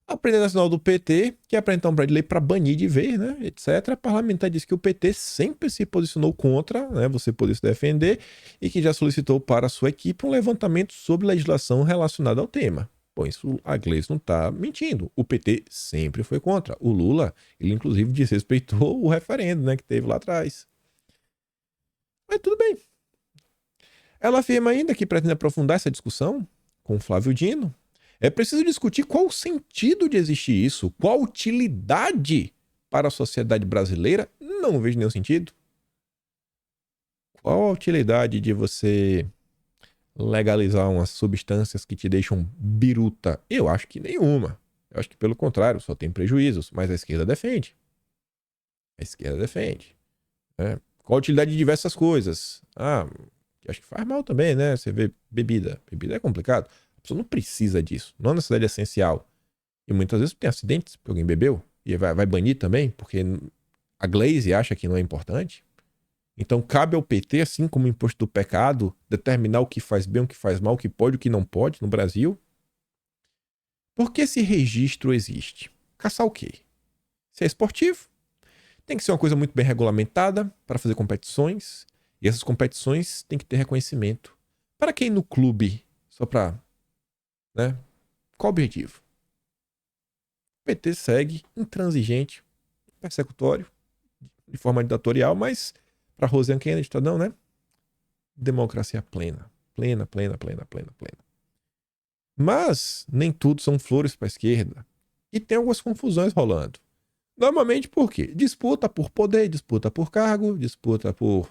A presidente nacional do PT quer apresentar um projeto de lei para banir de vez, né? Etc. A parlamentar disse que o PT sempre se posicionou contra, né? Você poder se defender e que já solicitou para a sua equipe um levantamento sobre legislação relacionada ao tema. Bom, isso a Gleice não está mentindo. O PT sempre foi contra. O Lula, ele inclusive desrespeitou o referendo, né, que teve lá atrás. Mas tudo bem. Ela afirma ainda que pretende aprofundar essa discussão com Flávio Dino. É preciso discutir qual o sentido de existir isso, qual a utilidade para a sociedade brasileira. Não vejo nenhum sentido. Qual a utilidade de você legalizar umas substâncias que te deixam biruta? Eu acho que nenhuma. Eu acho que pelo contrário, só tem prejuízos. Mas a esquerda defende. A esquerda defende. Qual a utilidade de diversas coisas? Eu acho que faz mal também, né? Você vê bebida. Bebida é complicado. A pessoa não precisa disso. Não é uma necessidade essencial. E muitas vezes tem acidentes porque alguém bebeu. E vai banir também, porque a Glaze acha que não é importante. Então cabe ao PT, assim como o imposto do pecado, determinar o que faz bem, o que faz mal, o que pode, o que não pode no Brasil. Por que esse registro existe? Caçar o quê? Se é esportivo, tem que ser uma coisa muito bem regulamentada para fazer competições. E essas competições têm que ter reconhecimento. Para quem no clube, só para, né? Qual o objetivo? O PT segue intransigente, persecutório, de forma ditatorial, mas para Rosiane Kennedy, Estadão, né? Democracia plena. Plena, plena, plena, plena, plena. Mas nem tudo são flores para a esquerda. E tem algumas confusões rolando. Normalmente por quê? Disputa por poder, disputa por cargo, disputa por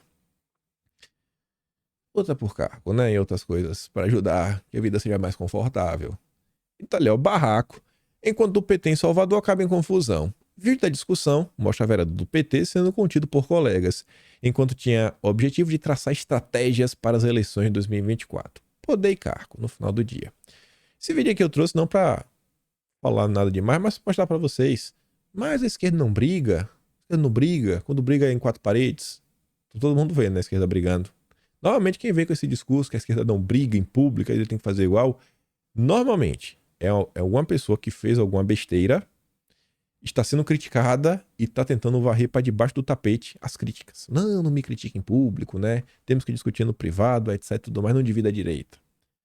cargo, né? E outras coisas para ajudar que a vida seja mais confortável. Então ali é o barraco. Enquanto o PT em Salvador acaba em confusão. Vídeo da discussão mostra a vereador do PT sendo contido por colegas, enquanto tinha o objetivo de traçar estratégias para as eleições de 2024. Poder e cargo no final do dia. Esse vídeo aqui eu trouxe não para falar nada demais, mas para mostrar para vocês. Mas a esquerda não briga. A esquerda não briga. Quando briga é em quatro paredes. Todo mundo vê, né? A esquerda brigando. Normalmente quem vem com esse discurso que a esquerda não briga em público, ele tem que fazer igual. Normalmente é alguma pessoa que fez alguma besteira, está sendo criticada e está tentando varrer para debaixo do tapete as críticas. Não me critique em público, né? Temos que discutir no privado, etc. Tudo mais, não divida a direita.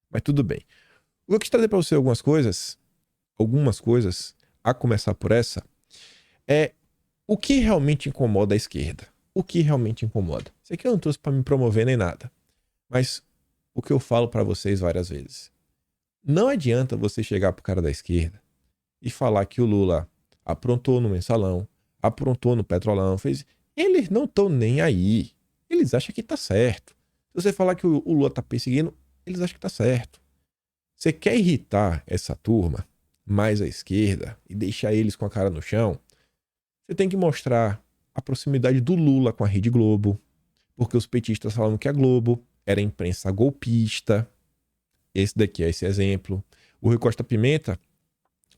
Mas tudo bem. Eu quis trazer para você algumas coisas, a começar por essa, é o que realmente incomoda a esquerda. O que realmente incomoda. Isso aqui eu não trouxe para me promover nem nada. Mas o que eu falo para vocês várias vezes. Não adianta você chegar pro cara da esquerda e falar que o Lula aprontou no mensalão, aprontou no petrolão, fez. Eles não estão nem aí. Eles acham que tá certo. Se você falar que o Lula tá perseguindo, eles acham que tá certo. Você quer irritar essa turma mais à esquerda e deixar eles com a cara no chão? Você tem que mostrar a proximidade do Lula com a Rede Globo, porque os petistas falavam que a Globo era imprensa golpista. Esse daqui é esse exemplo. O Rui Costa Pimenta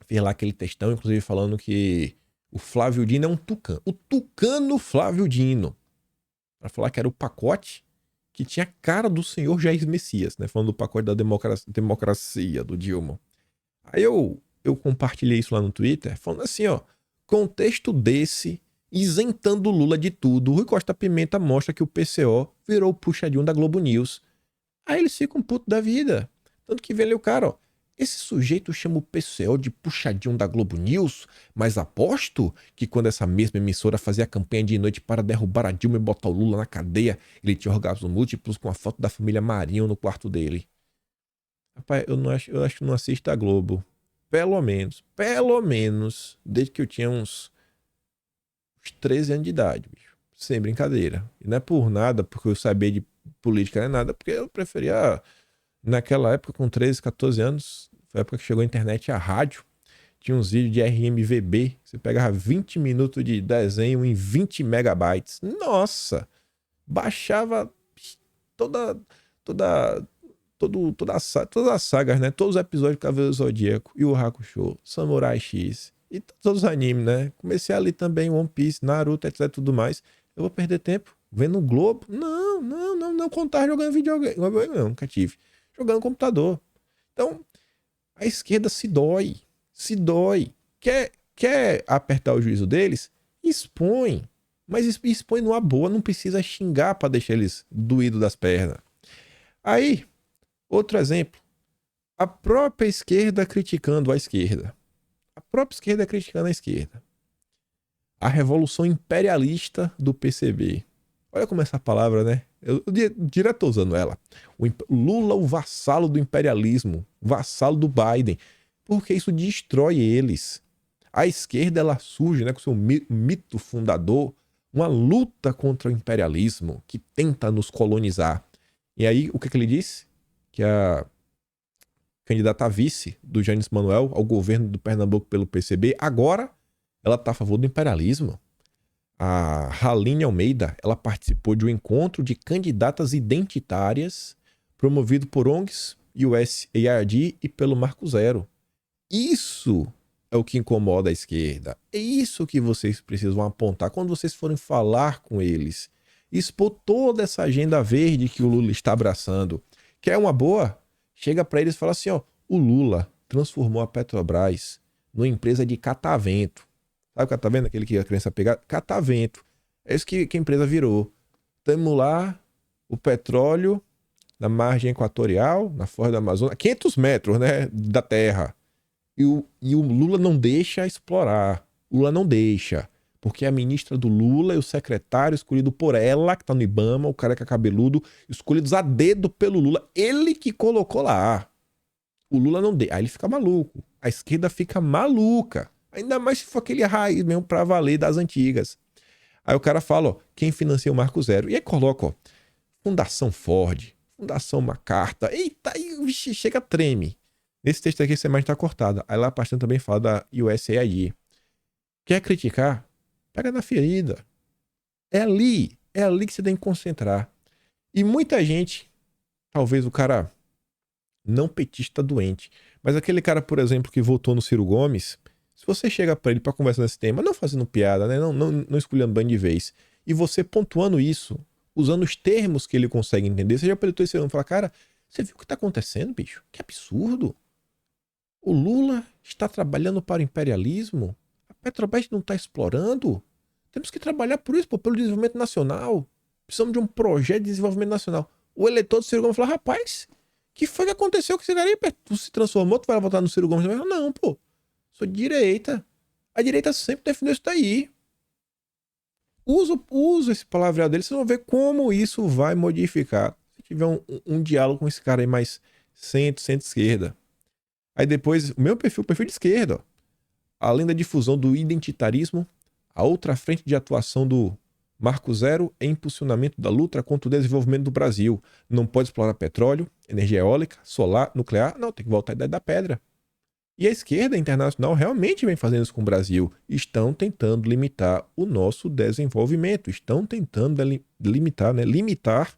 fez lá aquele textão, inclusive falando que o Flávio Dino é um tucano. O tucano Flávio Dino. Para falar que era o pacote que tinha a cara do senhor Jair Messias, né? Falando do pacote da democracia do Dilma. Aí eu compartilhei isso lá no Twitter, falando assim, ó, contexto desse, isentando o Lula de tudo, o Rui Costa Pimenta mostra que o PCO virou o puxadinho da Globo News. Aí eles ficam putos da vida. Tanto que vem ali o cara, ó. Esse sujeito chama o PCO de puxadinho da Globo News, mas aposto que quando essa mesma emissora fazia campanha de noite para derrubar a Dilma e botar o Lula na cadeia, ele tinha orgasmos múltiplos com a foto da família Marinho no quarto dele. Rapaz, eu acho que não assisto a Globo. Pelo menos, desde que eu tinha uns 13 anos de idade, bicho. Sem brincadeira. E não é por nada, porque eu sabia de política, não é nada, porque eu preferia... Naquela época, com 13, 14 anos, foi a época que chegou a internet e a rádio. Tinha uns vídeos de RMVB. Você pegava 20 minutos de desenho em 20 megabytes. Nossa! Baixava todas as sagas, né? Todos os episódios do Cavaleiro do Zodíaco, e o Hakusho, Samurai X e todos os animes, né? Comecei ali também One Piece, Naruto, etc, tudo mais. Eu vou perder tempo vendo o Globo? Não contar jogando videogame, não, nunca tive. Jogando no computador. Então, a esquerda se dói. Quer apertar o juízo deles? Expõe. Mas expõe numa boa, não precisa xingar para deixar eles doídos das pernas. Aí, outro exemplo. A própria esquerda criticando a esquerda. A própria esquerda criticando a esquerda. A revolução imperialista do PCB. Olha como essa palavra, né? Eu direto tô usando ela. O Lula, o vassalo do imperialismo, vassalo do Biden, porque isso destrói eles. A esquerda, ela surge, né, com seu mito fundador, uma luta contra o imperialismo que tenta nos colonizar. E aí, o que ele disse? Que a candidata a vice do Janes Manuel ao governo do Pernambuco pelo PCB, agora ela tá a favor do imperialismo. A Haline Almeida, ela participou de um encontro de candidatas identitárias promovido por ONGs, USAID e pelo Marco Zero. Isso é o que incomoda a esquerda. É isso que vocês precisam apontar quando vocês forem falar com eles. Expor toda essa agenda verde que o Lula está abraçando. Quer uma boa? Chega para eles e fala assim, ó, o Lula transformou a Petrobras numa empresa de catavento. Sabe o catavento? Aquele que a criança pegar? Catavento. É isso que a empresa virou. Temos lá o petróleo na margem equatorial, na foz da Amazônia, 500 metros, né, da terra. E o Lula não deixa explorar. O Lula não deixa. Porque a ministra do Lula e o secretário escolhido por ela, que tá no Ibama, o careca cabeludo, escolhidos a dedo pelo Lula. Ele que colocou lá. O Lula não deixa. Aí ele fica maluco. A esquerda fica maluca. Ainda mais se for aquele raiz mesmo pra valer das antigas. Aí o cara fala, ó, quem financia o Marco Zero? E aí coloca, ó, Fundação Ford, Fundação MacArthur. Eita, aí chega, treme. Nesse texto aqui essa imagem está cortada. Aí lá a pastor também fala da USAID. Quer criticar? Pega na ferida. É ali que você tem que concentrar. E muita gente, talvez o cara não petista doente, mas aquele cara, por exemplo, que votou no Ciro Gomes, se você chega para ele para conversar nesse tema, não fazendo piada, né? não esculhambando de vez, e você pontuando isso, usando os termos que ele consegue entender, você já pode esse ano e falar, cara, você viu o que está acontecendo, bicho? Que absurdo! O Lula está trabalhando para o imperialismo? A Petrobras não está explorando? Temos que trabalhar por isso, pelo desenvolvimento nacional. Precisamos de um projeto de desenvolvimento nacional. O eleitor do Ciro Gomes falou, rapaz, que foi que aconteceu com esse cara aí? Tu se transformou, tu vai votar no Ciro Gomes? Não, pô, sou de direita. A direita sempre defendeu isso daí. Usa esse palavreado dele, vocês vão ver como isso vai modificar. Se tiver um diálogo com esse cara aí mais centro-esquerda. Aí depois, o meu perfil de esquerda, ó. Além da difusão do identitarismo, a outra frente de atuação do Marco Zero é impulsionamento da luta contra o desenvolvimento do Brasil. Não pode explorar petróleo, energia eólica, solar, nuclear. Não, tem que voltar à idade da pedra. E a esquerda internacional realmente vem fazendo isso com o Brasil. Estão tentando limitar o nosso desenvolvimento. Estão tentando limitar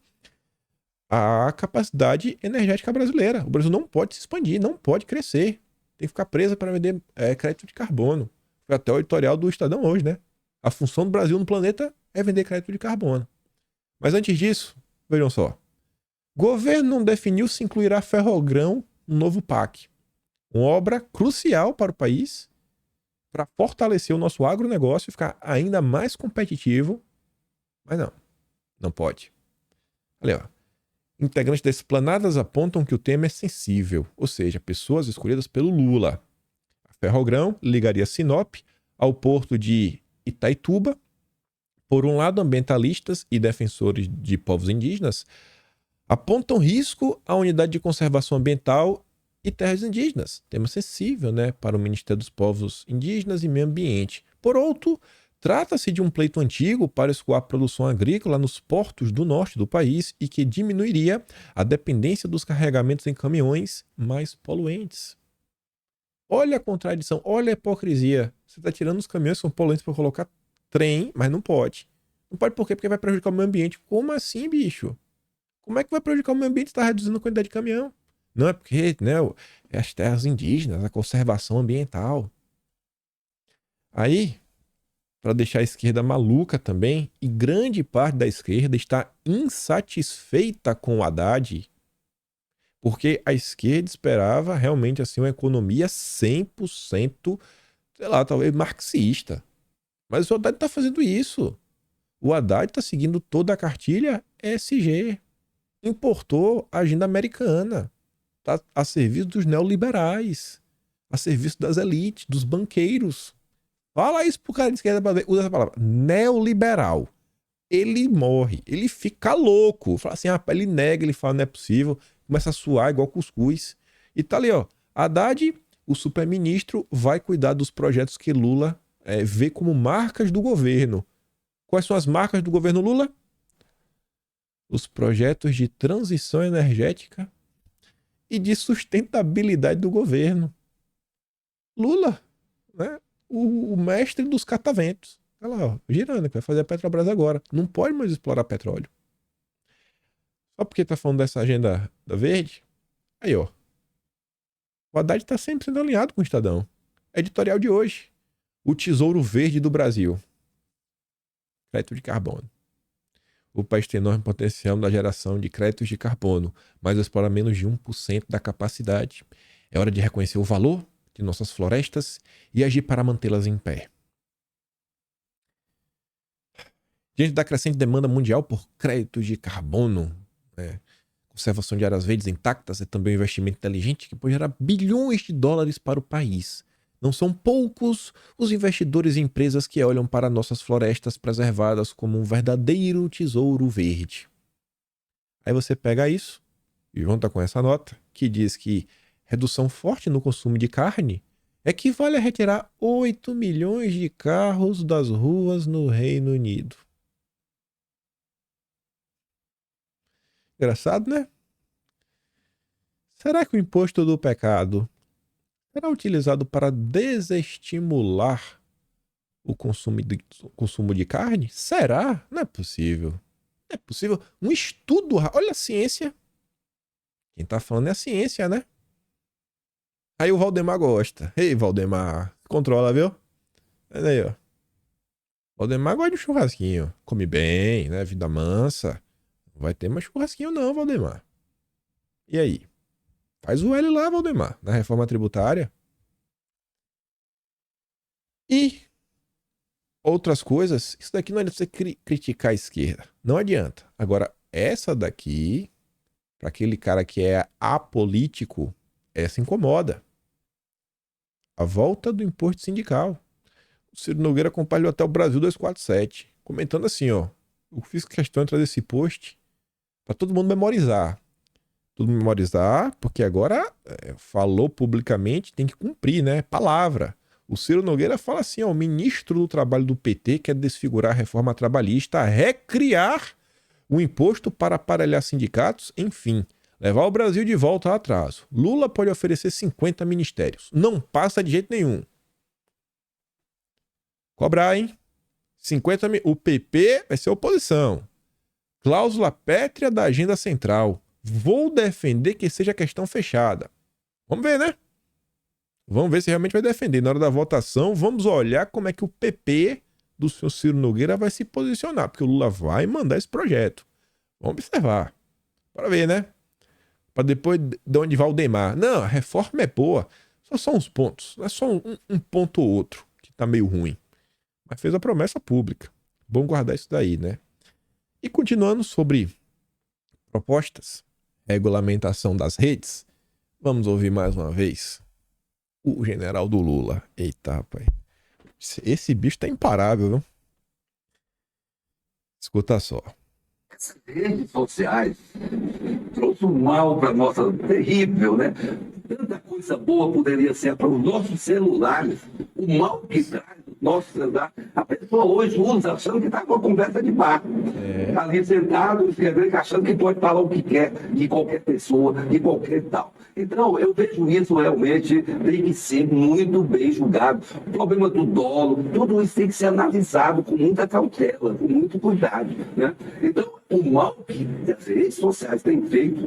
a capacidade energética brasileira. O Brasil não pode se expandir, não pode crescer. Tem que ficar presa para vender crédito de carbono. Foi até o editorial do Estadão hoje, né? A função do Brasil no planeta é vender crédito de carbono. Mas antes disso, vejam só. Governo não definiu se incluirá Ferrogrão no novo PAC. Uma obra crucial para o país, para fortalecer o nosso agronegócio e ficar ainda mais competitivo. Mas não pode. Olha, ó. Integrantes das Esplanadas apontam que o tema é sensível, ou seja, pessoas escolhidas pelo Lula. A Ferrogrão ligaria Sinop ao porto de Itaituba. Por um lado, ambientalistas e defensores de povos indígenas apontam risco à unidade de conservação ambiental e terras indígenas, tema sensível, né, para o Ministério dos Povos Indígenas e Meio Ambiente. Por outro, trata-se de um pleito antigo para escoar a produção agrícola nos portos do norte do país e que diminuiria a dependência dos carregamentos em caminhões mais poluentes. Olha a contradição, olha a hipocrisia. Você está tirando os caminhões que são poluentes para colocar trem, mas não pode. Não pode por quê? Porque vai prejudicar o meio ambiente. Como assim, bicho? Como é que vai prejudicar o meio ambiente se está reduzindo a quantidade de caminhão? Não é porque, né, as terras indígenas, a conservação ambiental. Aí, para deixar a esquerda maluca também, e grande parte da esquerda está insatisfeita com o Haddad, porque a esquerda esperava realmente assim uma economia 100%, sei lá, talvez marxista. Mas o Haddad está fazendo isso. O Haddad está seguindo toda a cartilha ESG. Importou a agenda americana. Está a serviço dos neoliberais, a serviço das elites, dos banqueiros. Fala isso pro cara de esquerda, usa essa palavra. Neoliberal. Ele morre, ele fica louco. Fala assim, ele nega, ele fala, não é possível. Começa a suar igual cuscuz. E tá ali, ó. Haddad, o superministro, vai cuidar dos projetos que Lula vê como marcas do governo. Quais são as marcas do governo Lula? Os projetos de transição energética e de sustentabilidade do governo. Lula, né? O mestre dos cataventos. Tá lá, ó, girando, que vai fazer a Petrobras agora. Não pode mais explorar petróleo. Só porque tá falando dessa agenda da verde. Aí, ó. O Haddad tá sempre sendo alinhado com o Estadão. Editorial de hoje. O Tesouro Verde do Brasil. Crédito de carbono. O país tem enorme potencial na geração de créditos de carbono, mas explora menos de 1% da capacidade. É hora de reconhecer o valor de nossas florestas e agir para mantê-las em pé. Diante da crescente demanda mundial por créditos de carbono, conservação de áreas verdes intactas é também um investimento inteligente que pode gerar bilhões de dólares para o país. Não são poucos os investidores e empresas que olham para nossas florestas preservadas como um verdadeiro tesouro verde. Aí você pega isso e junta com essa nota que diz que redução forte no consumo de carne equivale a retirar 8 milhões de carros das ruas no Reino Unido. Engraçado, né? Será que o imposto do pecado será utilizado para desestimular o consumo de carne? Será? Não é possível. Não é possível. Um estudo. Olha a ciência. Quem tá falando é a ciência, né? Aí o Valdemar gosta. Ei, Valdemar. Controla, viu? Olha aí, ó. Valdemar gosta de um churrasquinho. Come bem, né? Vida mansa. Não vai ter mais churrasquinho não, Valdemar. E aí? Faz o L lá, Valdemar, na reforma tributária. E outras coisas, isso daqui não adianta você criticar a esquerda. Não adianta. Agora, essa daqui, para aquele cara que é apolítico, essa incomoda. A volta do imposto sindical. O Ciro Nogueira compartilhou até o Brasil 247, comentando assim, ó. Eu fiz questão de trazer esse post para todo mundo memorizar. Todo mundo memorizar, porque agora falou publicamente, tem que cumprir, né? Palavra. O Ciro Nogueira fala assim, ó, o ministro do Trabalho do PT quer desfigurar a reforma trabalhista, recriar o imposto para aparelhar sindicatos, enfim, levar o Brasil de volta ao atraso. Lula pode oferecer 50 ministérios. Não passa de jeito nenhum. Cobrar, hein? 50 O PP vai ser oposição. Cláusula pétrea da agenda central. Vou defender que seja questão fechada. Vamos ver, né? Vamos ver se realmente vai defender. Na hora da votação, vamos olhar como é que o PP do senhor Ciro Nogueira vai se posicionar, porque o Lula vai mandar esse projeto. Vamos observar. Para ver, né? Para depois de onde vai o Valdemar. Não, a reforma é boa. Só uns pontos. Não é só um ponto ou outro que tá meio ruim. Mas fez a promessa pública. Bom guardar isso daí, né? E continuando sobre propostas, regulamentação das redes, vamos ouvir mais uma vez o general do Lula. Eita, rapaz. Esse bicho tá imparável, viu? Escuta só. Essas redes sociais trouxe um mal para nossa terrível, né? Tanta coisa boa poderia ser para os nossos celulares. O mal que traz o nosso celular. A pessoa hoje usa achando que está com uma conversa de bar. Está ali sentado, escrevendo, achando que pode falar o que quer de qualquer pessoa, de qualquer tal. Então, eu vejo isso realmente tem que ser muito bem julgado. O problema do dolo, tudo isso tem que ser analisado com muita cautela, com muito cuidado, né? Então, o mal que as redes sociais têm feito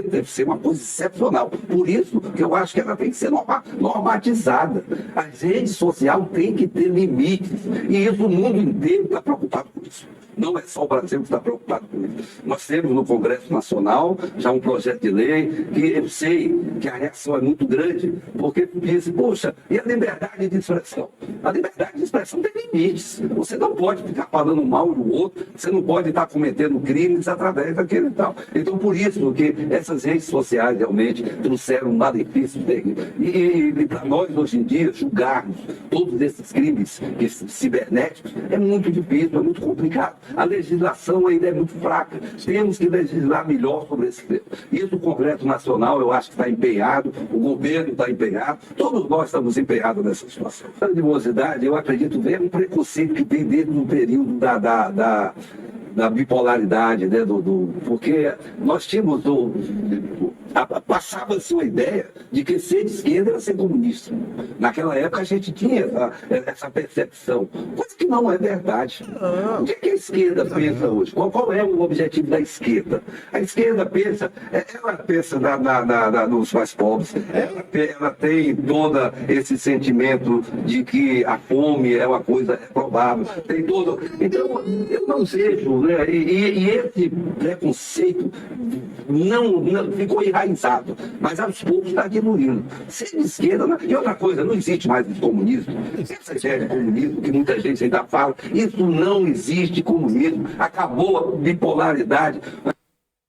deve ser uma coisa excepcional. Por isso que eu acho que ela tem que ser normatizada. As redes sociais têm que ter limites. E isso o mundo inteiro está preocupado com isso. Não é só o Brasil que está preocupado com isso. Nós temos no Congresso Nacional já um projeto de lei que eu sei que a reação é muito grande, porque diz, poxa, e a liberdade de expressão? A liberdade de expressão tem limites. Você não pode ficar falando mal do outro, você não pode estar cometendo crimes através daquele e tal. Então, por isso que essas redes sociais realmente trouxeram malefícios terríveis. E para nós, hoje em dia, julgarmos todos esses crimes cibernéticos é muito difícil, é muito complicado. A legislação ainda é muito fraca. Temos que legislar melhor sobre esse tema. Isso o Congresso Nacional, eu acho que está empenhado, o governo está empenhado, todos nós estamos empenhados nessa situação. A animosidade, eu acredito, é um preconceito que vem desde o período da bipolaridade, né, porque nós tínhamos passava-se uma ideia de que ser de esquerda era ser comunista. Naquela época a gente tinha essa percepção, coisa que não é verdade. O que a esquerda pensa hoje? Qual é o objetivo da esquerda? A esquerda pensa, ela pensa nos mais pobres, ela tem todo esse sentimento de que a fome é uma coisa provável, tem todo. Então, eu não vejo, né? E esse preconceito não ficou enraizado, mas aos poucos está diminuindo. Ser de esquerda, e outra coisa, não existe mais o comunismo. Essa ideia de comunismo que muita gente ainda fala, isso não existe comunismo, acabou a bipolaridade.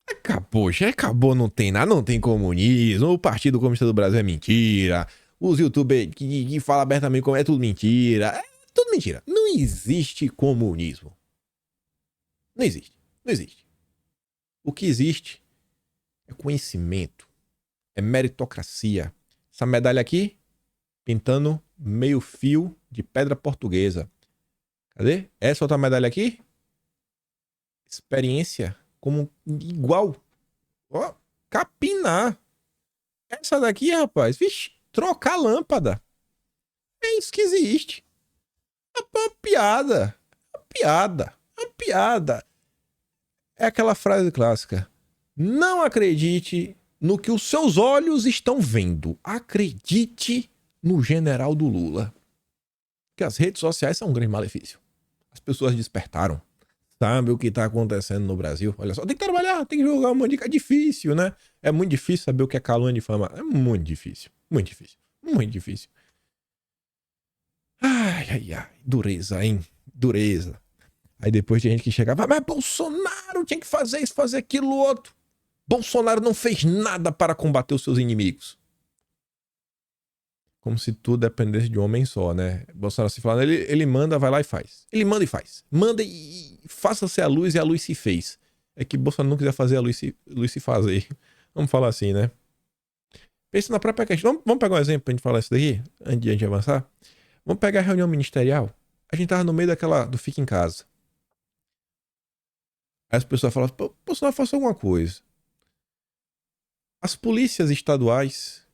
Acabou, já acabou, não tem nada, não tem comunismo, o Partido Comunista do Brasil é mentira, os youtubers que falam abertamente como é tudo mentira, é tudo mentira. Não existe comunismo. Não existe, não existe. O que existe é conhecimento, é meritocracia. Essa medalha aqui, pintando meio fio de pedra portuguesa. Cadê? Essa outra medalha aqui, experiência como igual. Ó, capinar. Essa daqui, rapaz, vixe, trocar lâmpada. É isso que existe. É uma piada. Uma piada. Uma piada. É aquela frase clássica. Não acredite no que os seus olhos estão vendo. Acredite no general do Lula. Porque as redes sociais são um grande malefício. As pessoas despertaram. Sabe o que está acontecendo no Brasil? Olha só, tem que trabalhar, tem que jogar uma dica. É difícil, né? É muito difícil saber o que é calúnia e fama. É muito difícil. Muito difícil. Muito difícil. Ai, ai, ai. Dureza, hein? Dureza. Aí depois tinha gente que chegava, mas Bolsonaro tinha que fazer isso, fazer aquilo, outro. Bolsonaro não fez nada para combater os seus inimigos. Como se tudo dependesse de um homem só, né? Bolsonaro se falando, ele manda, vai lá e faz. Ele manda e faz. Manda e faça-se a luz e a luz se fez. É que Bolsonaro não quiser fazer a luz se fazer. Vamos falar assim, né? Pensa na própria questão. Vamos pegar um exemplo pra gente falar isso daqui, antes de a gente avançar. Vamos pegar a reunião ministerial. A gente tava no meio do fica em casa. Aí as pessoas falam, Bolsonaro, faça alguma coisa. As polícias estaduais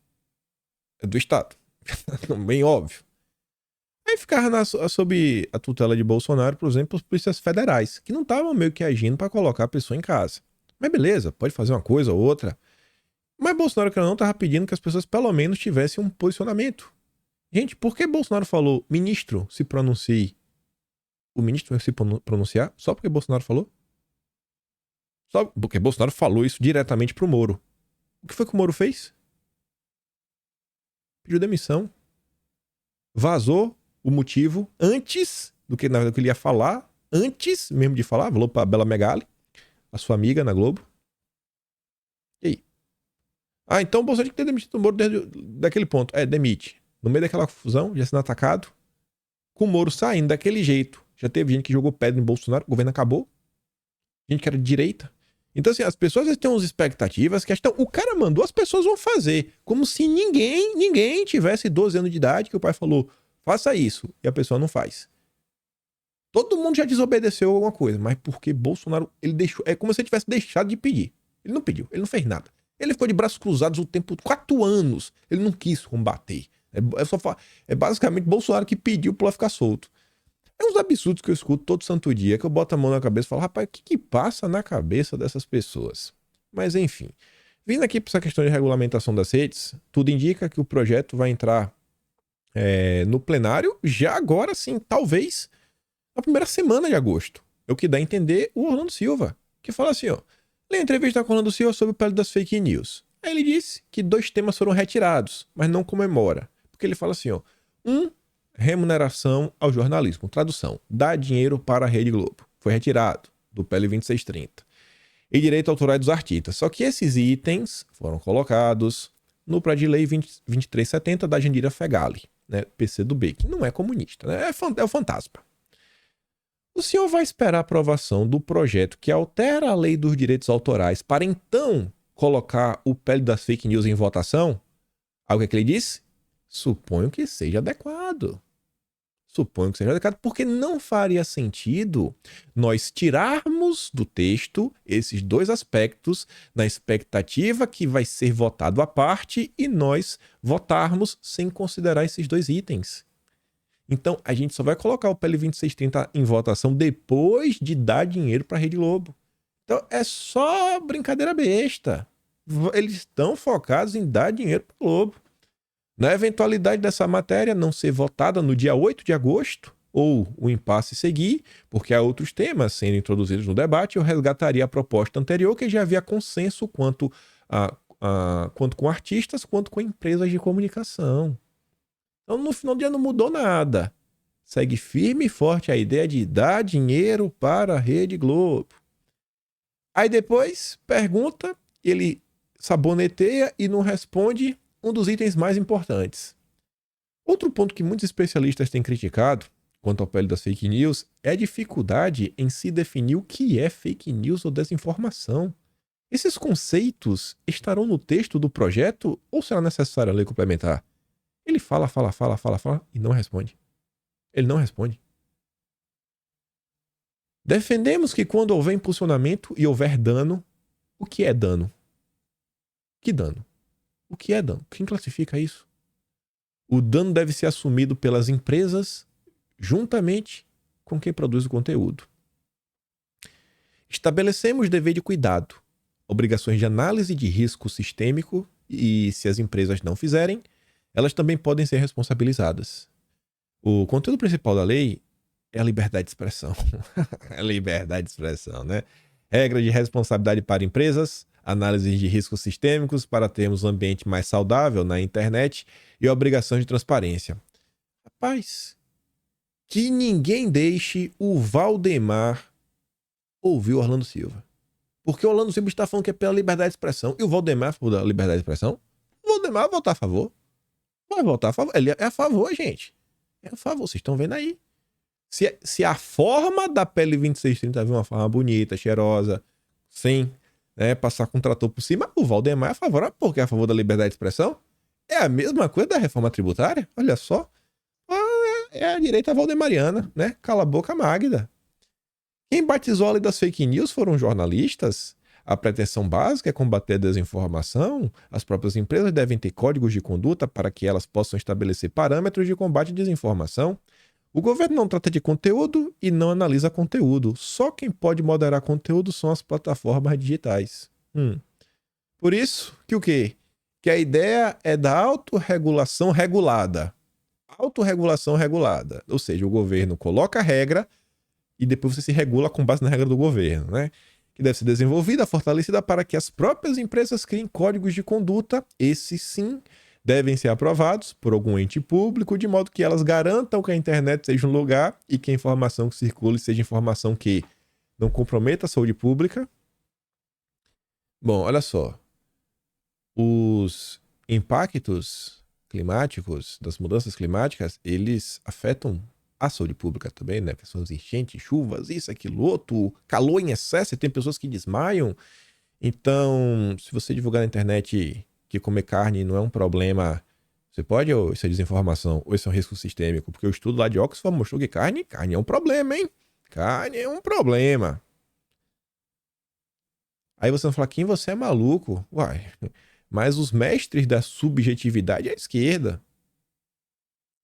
é do estado. Bem óbvio. Aí ficava sob a tutela de Bolsonaro, por exemplo, as polícias federais, que não estavam meio que agindo para colocar a pessoa em casa. Mas beleza, pode fazer uma coisa ou outra. Mas Bolsonaro, que não, estava pedindo que as pessoas pelo menos tivessem um posicionamento. Gente, por que Bolsonaro falou ministro se pronuncie? O ministro vai se pronunciar só porque Bolsonaro falou? Só porque Bolsonaro falou isso diretamente pro Moro. O que foi que o Moro fez? Pediu demissão. Vazou o motivo antes do que, na verdade, que ele ia falar. Antes mesmo de falar. Falou pra Bela Megali, a sua amiga na Globo. E aí? Ah, então o Bolsonaro tinha que ter demitido o Moro desde daquele ponto. Demite. No meio daquela confusão, já sendo atacado. Com o Moro saindo daquele jeito. Já teve gente que jogou pedra em Bolsonaro. O governo acabou. Gente que era de direita. Então, assim, as pessoas têm umas expectativas que o cara mandou, as pessoas vão fazer. Como se ninguém tivesse 12 anos de idade que o pai falou, faça isso. E a pessoa não faz. Todo mundo já desobedeceu alguma coisa. Mas porque Bolsonaro, ele deixou... É como se ele tivesse deixado de pedir. Ele não pediu, ele não fez nada. Ele ficou de braços cruzados o tempo... 4 anos. Ele não quis combater. É basicamente Bolsonaro que pediu pra ela ficar solto. É uns absurdos que eu escuto todo santo dia, que eu boto a mão na cabeça e falo, rapaz, o que passa na cabeça dessas pessoas? Mas enfim, vindo aqui para essa questão de regulamentação das redes, tudo indica que o projeto vai entrar no plenário já agora sim, talvez na primeira semana de agosto. É o que dá a entender o Orlando Silva, que fala assim, ó, lê a entrevista com o Orlando Silva sobre o pele das fake news. Aí ele disse que 2 temas foram retirados, mas não comemora. Porque ele fala assim, ó, remuneração ao jornalismo. Tradução. Dá dinheiro para a Rede Globo. Foi retirado do PL 2630. E direito autoral dos artistas. Só que esses itens foram colocados no projeto de lei 2370 da Jandira Fegali, né, PCdoB, que não é comunista, né, é o fantasma. O senhor vai esperar a aprovação do projeto que altera a lei dos direitos autorais para então colocar o PL das fake news em votação? Algo que ele disse? Suponho que seja adequado. Suponho que seja adequado, porque não faria sentido nós tirarmos do texto esses dois aspectos na expectativa que vai ser votado à parte e nós votarmos sem considerar esses dois itens. Então, a gente só vai colocar o PL 2630 em votação depois de dar dinheiro para a Rede Globo. Então, é só brincadeira besta. Eles estão focados em dar dinheiro para o Globo. Na eventualidade dessa matéria não ser votada no dia 8 de agosto, ou o impasse seguir, porque há outros temas sendo introduzidos no debate, eu resgataria a proposta anterior, que já havia consenso quanto com artistas, quanto com empresas de comunicação. Então, no final do dia não mudou nada. Segue firme e forte a ideia de dar dinheiro para a Rede Globo. Aí depois, pergunta, ele saboneteia e não responde um dos itens mais importantes. Outro ponto que muitos especialistas têm criticado quanto ao PL das fake news é a dificuldade em se definir o que é fake news ou desinformação. Esses conceitos estarão no texto do projeto ou será necessária a lei complementar? Ele fala e não responde. Ele não responde. Defendemos que quando houver impulsionamento e houver dano, o que é dano? Que dano? O que é dano? Quem classifica isso? O dano deve ser assumido pelas empresas juntamente com quem produz o conteúdo. Estabelecemos dever de cuidado, obrigações de análise de risco sistêmico e, se as empresas não fizerem, elas também podem ser responsabilizadas. O conteúdo principal da lei é a liberdade de expressão. É a liberdade de expressão, né? Regra de responsabilidade para empresas, análise de riscos sistêmicos para termos um ambiente mais saudável na internet e obrigação de transparência. Rapaz, que ninguém deixe o Valdemar ouvir o Orlando Silva. Porque o Orlando Silva está falando que é pela liberdade de expressão. E o Valdemar é pela liberdade de expressão? O Valdemar vai votar a favor. Vai votar a favor. Ele é a favor, gente. É a favor, vocês estão vendo aí. Se a forma da PL 2630 vir uma forma bonita, cheirosa, sem passar com um trator por cima, o Valdemar é a favor. Porque é a favor da liberdade de expressão? É a mesma coisa da reforma tributária? Olha só. É a direita valdemariana, né? Cala a boca, Magda. Quem batizou a lei das fake news foram jornalistas. A pretensão básica é combater a desinformação. As próprias empresas devem ter códigos de conduta para que elas possam estabelecer parâmetros de combate à desinformação. O governo não trata de conteúdo e não analisa conteúdo. Só quem pode moderar conteúdo são as plataformas digitais. Por isso, que o quê? Que a ideia é da autorregulação regulada. Autorregulação regulada. Ou seja, o governo coloca a regra e depois você se regula com base na regra do governo, né? Que deve ser desenvolvida, fortalecida para que as próprias empresas criem códigos de conduta. Esses sim devem ser aprovados por algum ente público, de modo que elas garantam que a internet seja um lugar e que a informação que circule seja informação que não comprometa a saúde pública. Bom, olha só. Os impactos climáticos, das mudanças climáticas, eles afetam a saúde pública também, né? Questões de enchentes, chuvas, isso, aquilo, outro, calor em excesso, tem pessoas que desmaiam. Então, se você divulgar na internet que comer carne não é um problema, você pode, ou isso é desinformação, ou isso é um risco sistêmico, porque o estudo lá de Oxford mostrou que carne é um problema, hein? Carne é um problema. Aí você vai falar, quem você é maluco? Uai, mas os mestres da subjetividade é a esquerda.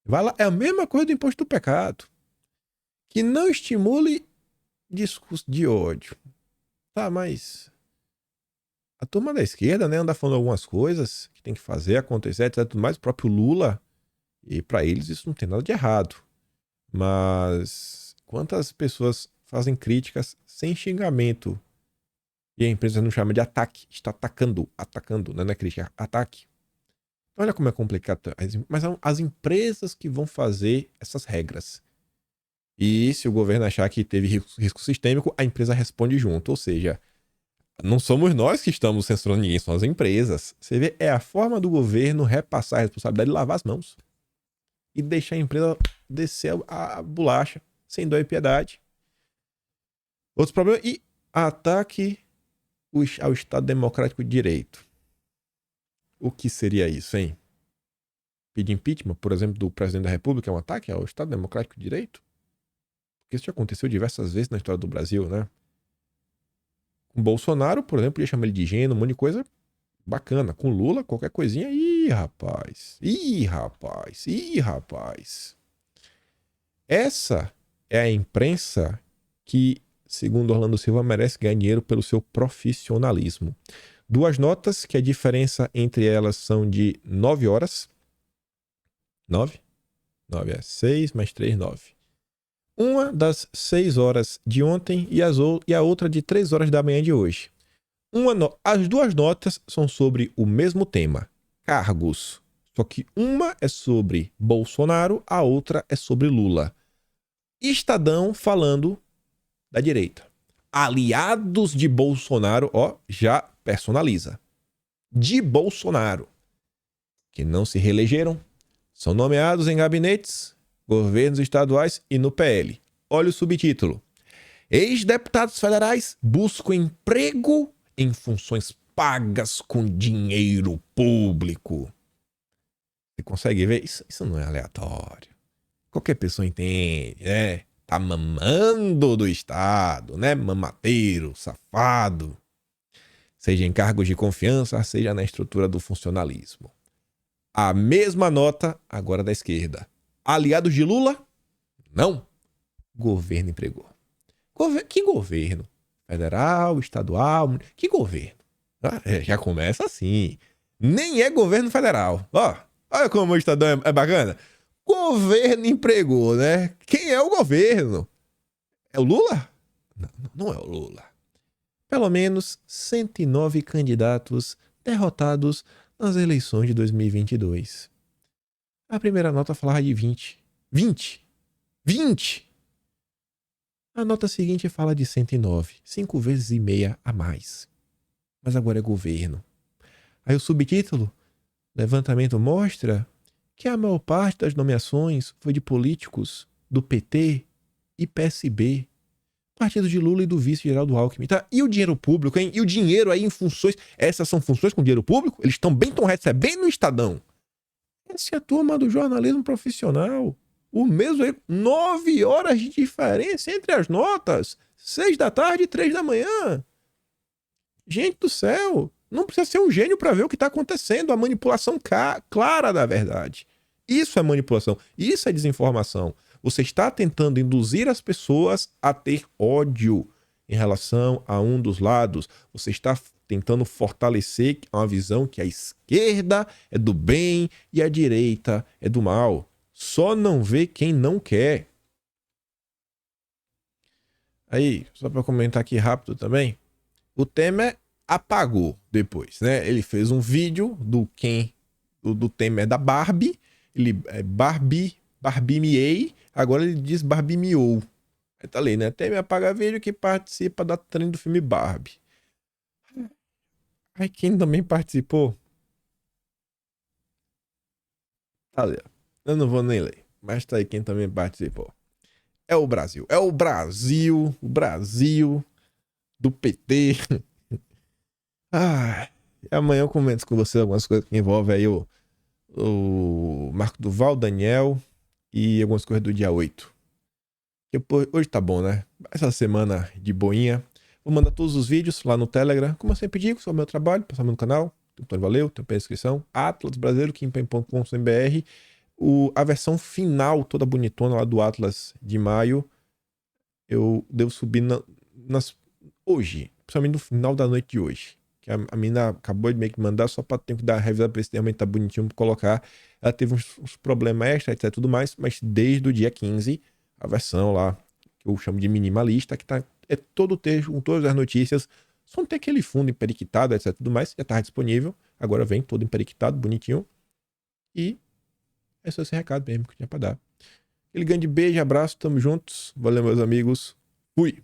Vai lá, é a mesma coisa do imposto do pecado. Que não estimule discurso de ódio. Tá, mas a turma da esquerda, né, anda falando algumas coisas que tem que fazer, acontecer, etc. Tudo mais, o próprio Lula, e para eles isso não tem nada de errado. Mas quantas pessoas fazem críticas sem xingamento e a empresa não chama de ataque, está atacando, não é crítica, ataque. Olha como é complicado. Mas são as empresas que vão fazer essas regras. E se o governo achar que teve risco sistêmico, a empresa responde junto. Ou seja, não somos nós que estamos censurando ninguém, são as empresas. Você vê, é a forma do governo repassar a responsabilidade e lavar as mãos. E deixar a empresa descer a bolacha, sem dó e piedade. Outros problemas. E ataque ao Estado Democrático de Direito. O que seria isso, hein? pedir impeachment, por exemplo, do presidente da República, é um ataque ao Estado Democrático de Direito? Porque isso já aconteceu diversas vezes na história do Brasil, né? Com Bolsonaro, por exemplo, ia chamar ele de gênio, um monte de coisa bacana. Com Lula, qualquer coisinha, ih, rapaz. Ih, rapaz. Ih, rapaz. Essa é a imprensa que, segundo Orlando Silva, merece ganhar dinheiro pelo seu profissionalismo. 2 notas, que a diferença entre elas são de 9 horas. 9? 9 é 6 mais 3, 9. Uma das 6 horas de ontem e a outra de 3 horas da manhã de hoje. As 2 notas são sobre o mesmo tema, cargos. Só que uma é sobre Bolsonaro, a outra é sobre Lula. Estadão falando da direita. Aliados de Bolsonaro, ó, já personaliza. De Bolsonaro, que não se reelegeram, são nomeados em gabinetes, governos estaduais e no PL. Olha o subtítulo. Ex-deputados federais buscam emprego em funções pagas com dinheiro público. Você consegue ver? Isso não é aleatório. Qualquer pessoa entende, né? Tá mamando do Estado, né? Mamateiro, safado. Seja em cargos de confiança, seja na estrutura do funcionalismo. A mesma nota, agora da esquerda. Aliados de Lula? Não. Governo empregou. Que governo? Federal, estadual, que governo? Já começa assim. Nem é governo federal. Olha como o Estadão é bacana. Governo empregou, né? Quem é o governo? É o Lula? Não é o Lula. Pelo menos 109 candidatos derrotados nas eleições de 2022. A primeira nota falava de 20. 20! A nota seguinte fala de 109. 5 vezes e meia a mais. Mas agora é governo. Aí o subtítulo, levantamento mostra que a maior parte das nomeações foi de políticos do PT e PSB. Partido de Lula e do vice Geraldo Alckmin. Tá? E o dinheiro público, hein? E o dinheiro aí em funções... Essas são funções com dinheiro público? Eles estão recebendo no Estadão. Essa é a turma do jornalismo profissional. O mesmo aí, 9 horas de diferença entre as notas. 6 da tarde e 3 da manhã. Gente do céu, não precisa ser um gênio para ver o que está acontecendo. A manipulação clara da verdade. Isso é manipulação. Isso é desinformação. Você está tentando induzir as pessoas a ter ódio em relação a um dos lados. Você está tentando fortalecer uma visão que a esquerda é do bem e a direita é do mal. Só não vê quem não quer. Aí, só para comentar aqui rápido também, o Temer apagou depois, né? Ele fez um vídeo do Temer da Barbie, ele é Barbimiei, agora ele diz Barbimiou. Aí tá ali, né? Temer apaga vídeo que participa da trend do filme Barbie. Aí quem também participou? Tá ali, ó. Eu não vou nem ler, mas tá aí quem também participou. É o Brasil. É o Brasil do PT. E amanhã eu comento com você algumas coisas que envolvem aí o Marco Duval, Daniel e algumas coisas do dia 8. Hoje tá bom, né? Essa semana de boinha. Vou mandar todos os vídeos lá no Telegram. Como eu sempre digo, sobre o meu trabalho, passar no canal. Então, valeu, tem a inscrição. Atlas Brasileiro, kimpen.com.br. A versão final, toda bonitona lá do Atlas de maio, eu devo subir hoje, principalmente no final da noite de hoje. Que a mina acabou de meio que mandar só pra ter que dar a revisada pra esse realmente tá bonitinho pra colocar. Ela teve uns problemas extra, etc, tudo mais, mas desde o dia 15, a versão lá, que eu chamo de minimalista, que é todo o texto, com todas as notícias, só não tem aquele fundo emperiquitado, etc, tudo mais, já tá disponível. Agora vem todo emperiquitado, bonitinho. E é só esse recado mesmo que tinha pra dar. Aquele grande beijo, abraço, tamo juntos. Valeu, meus amigos. Fui!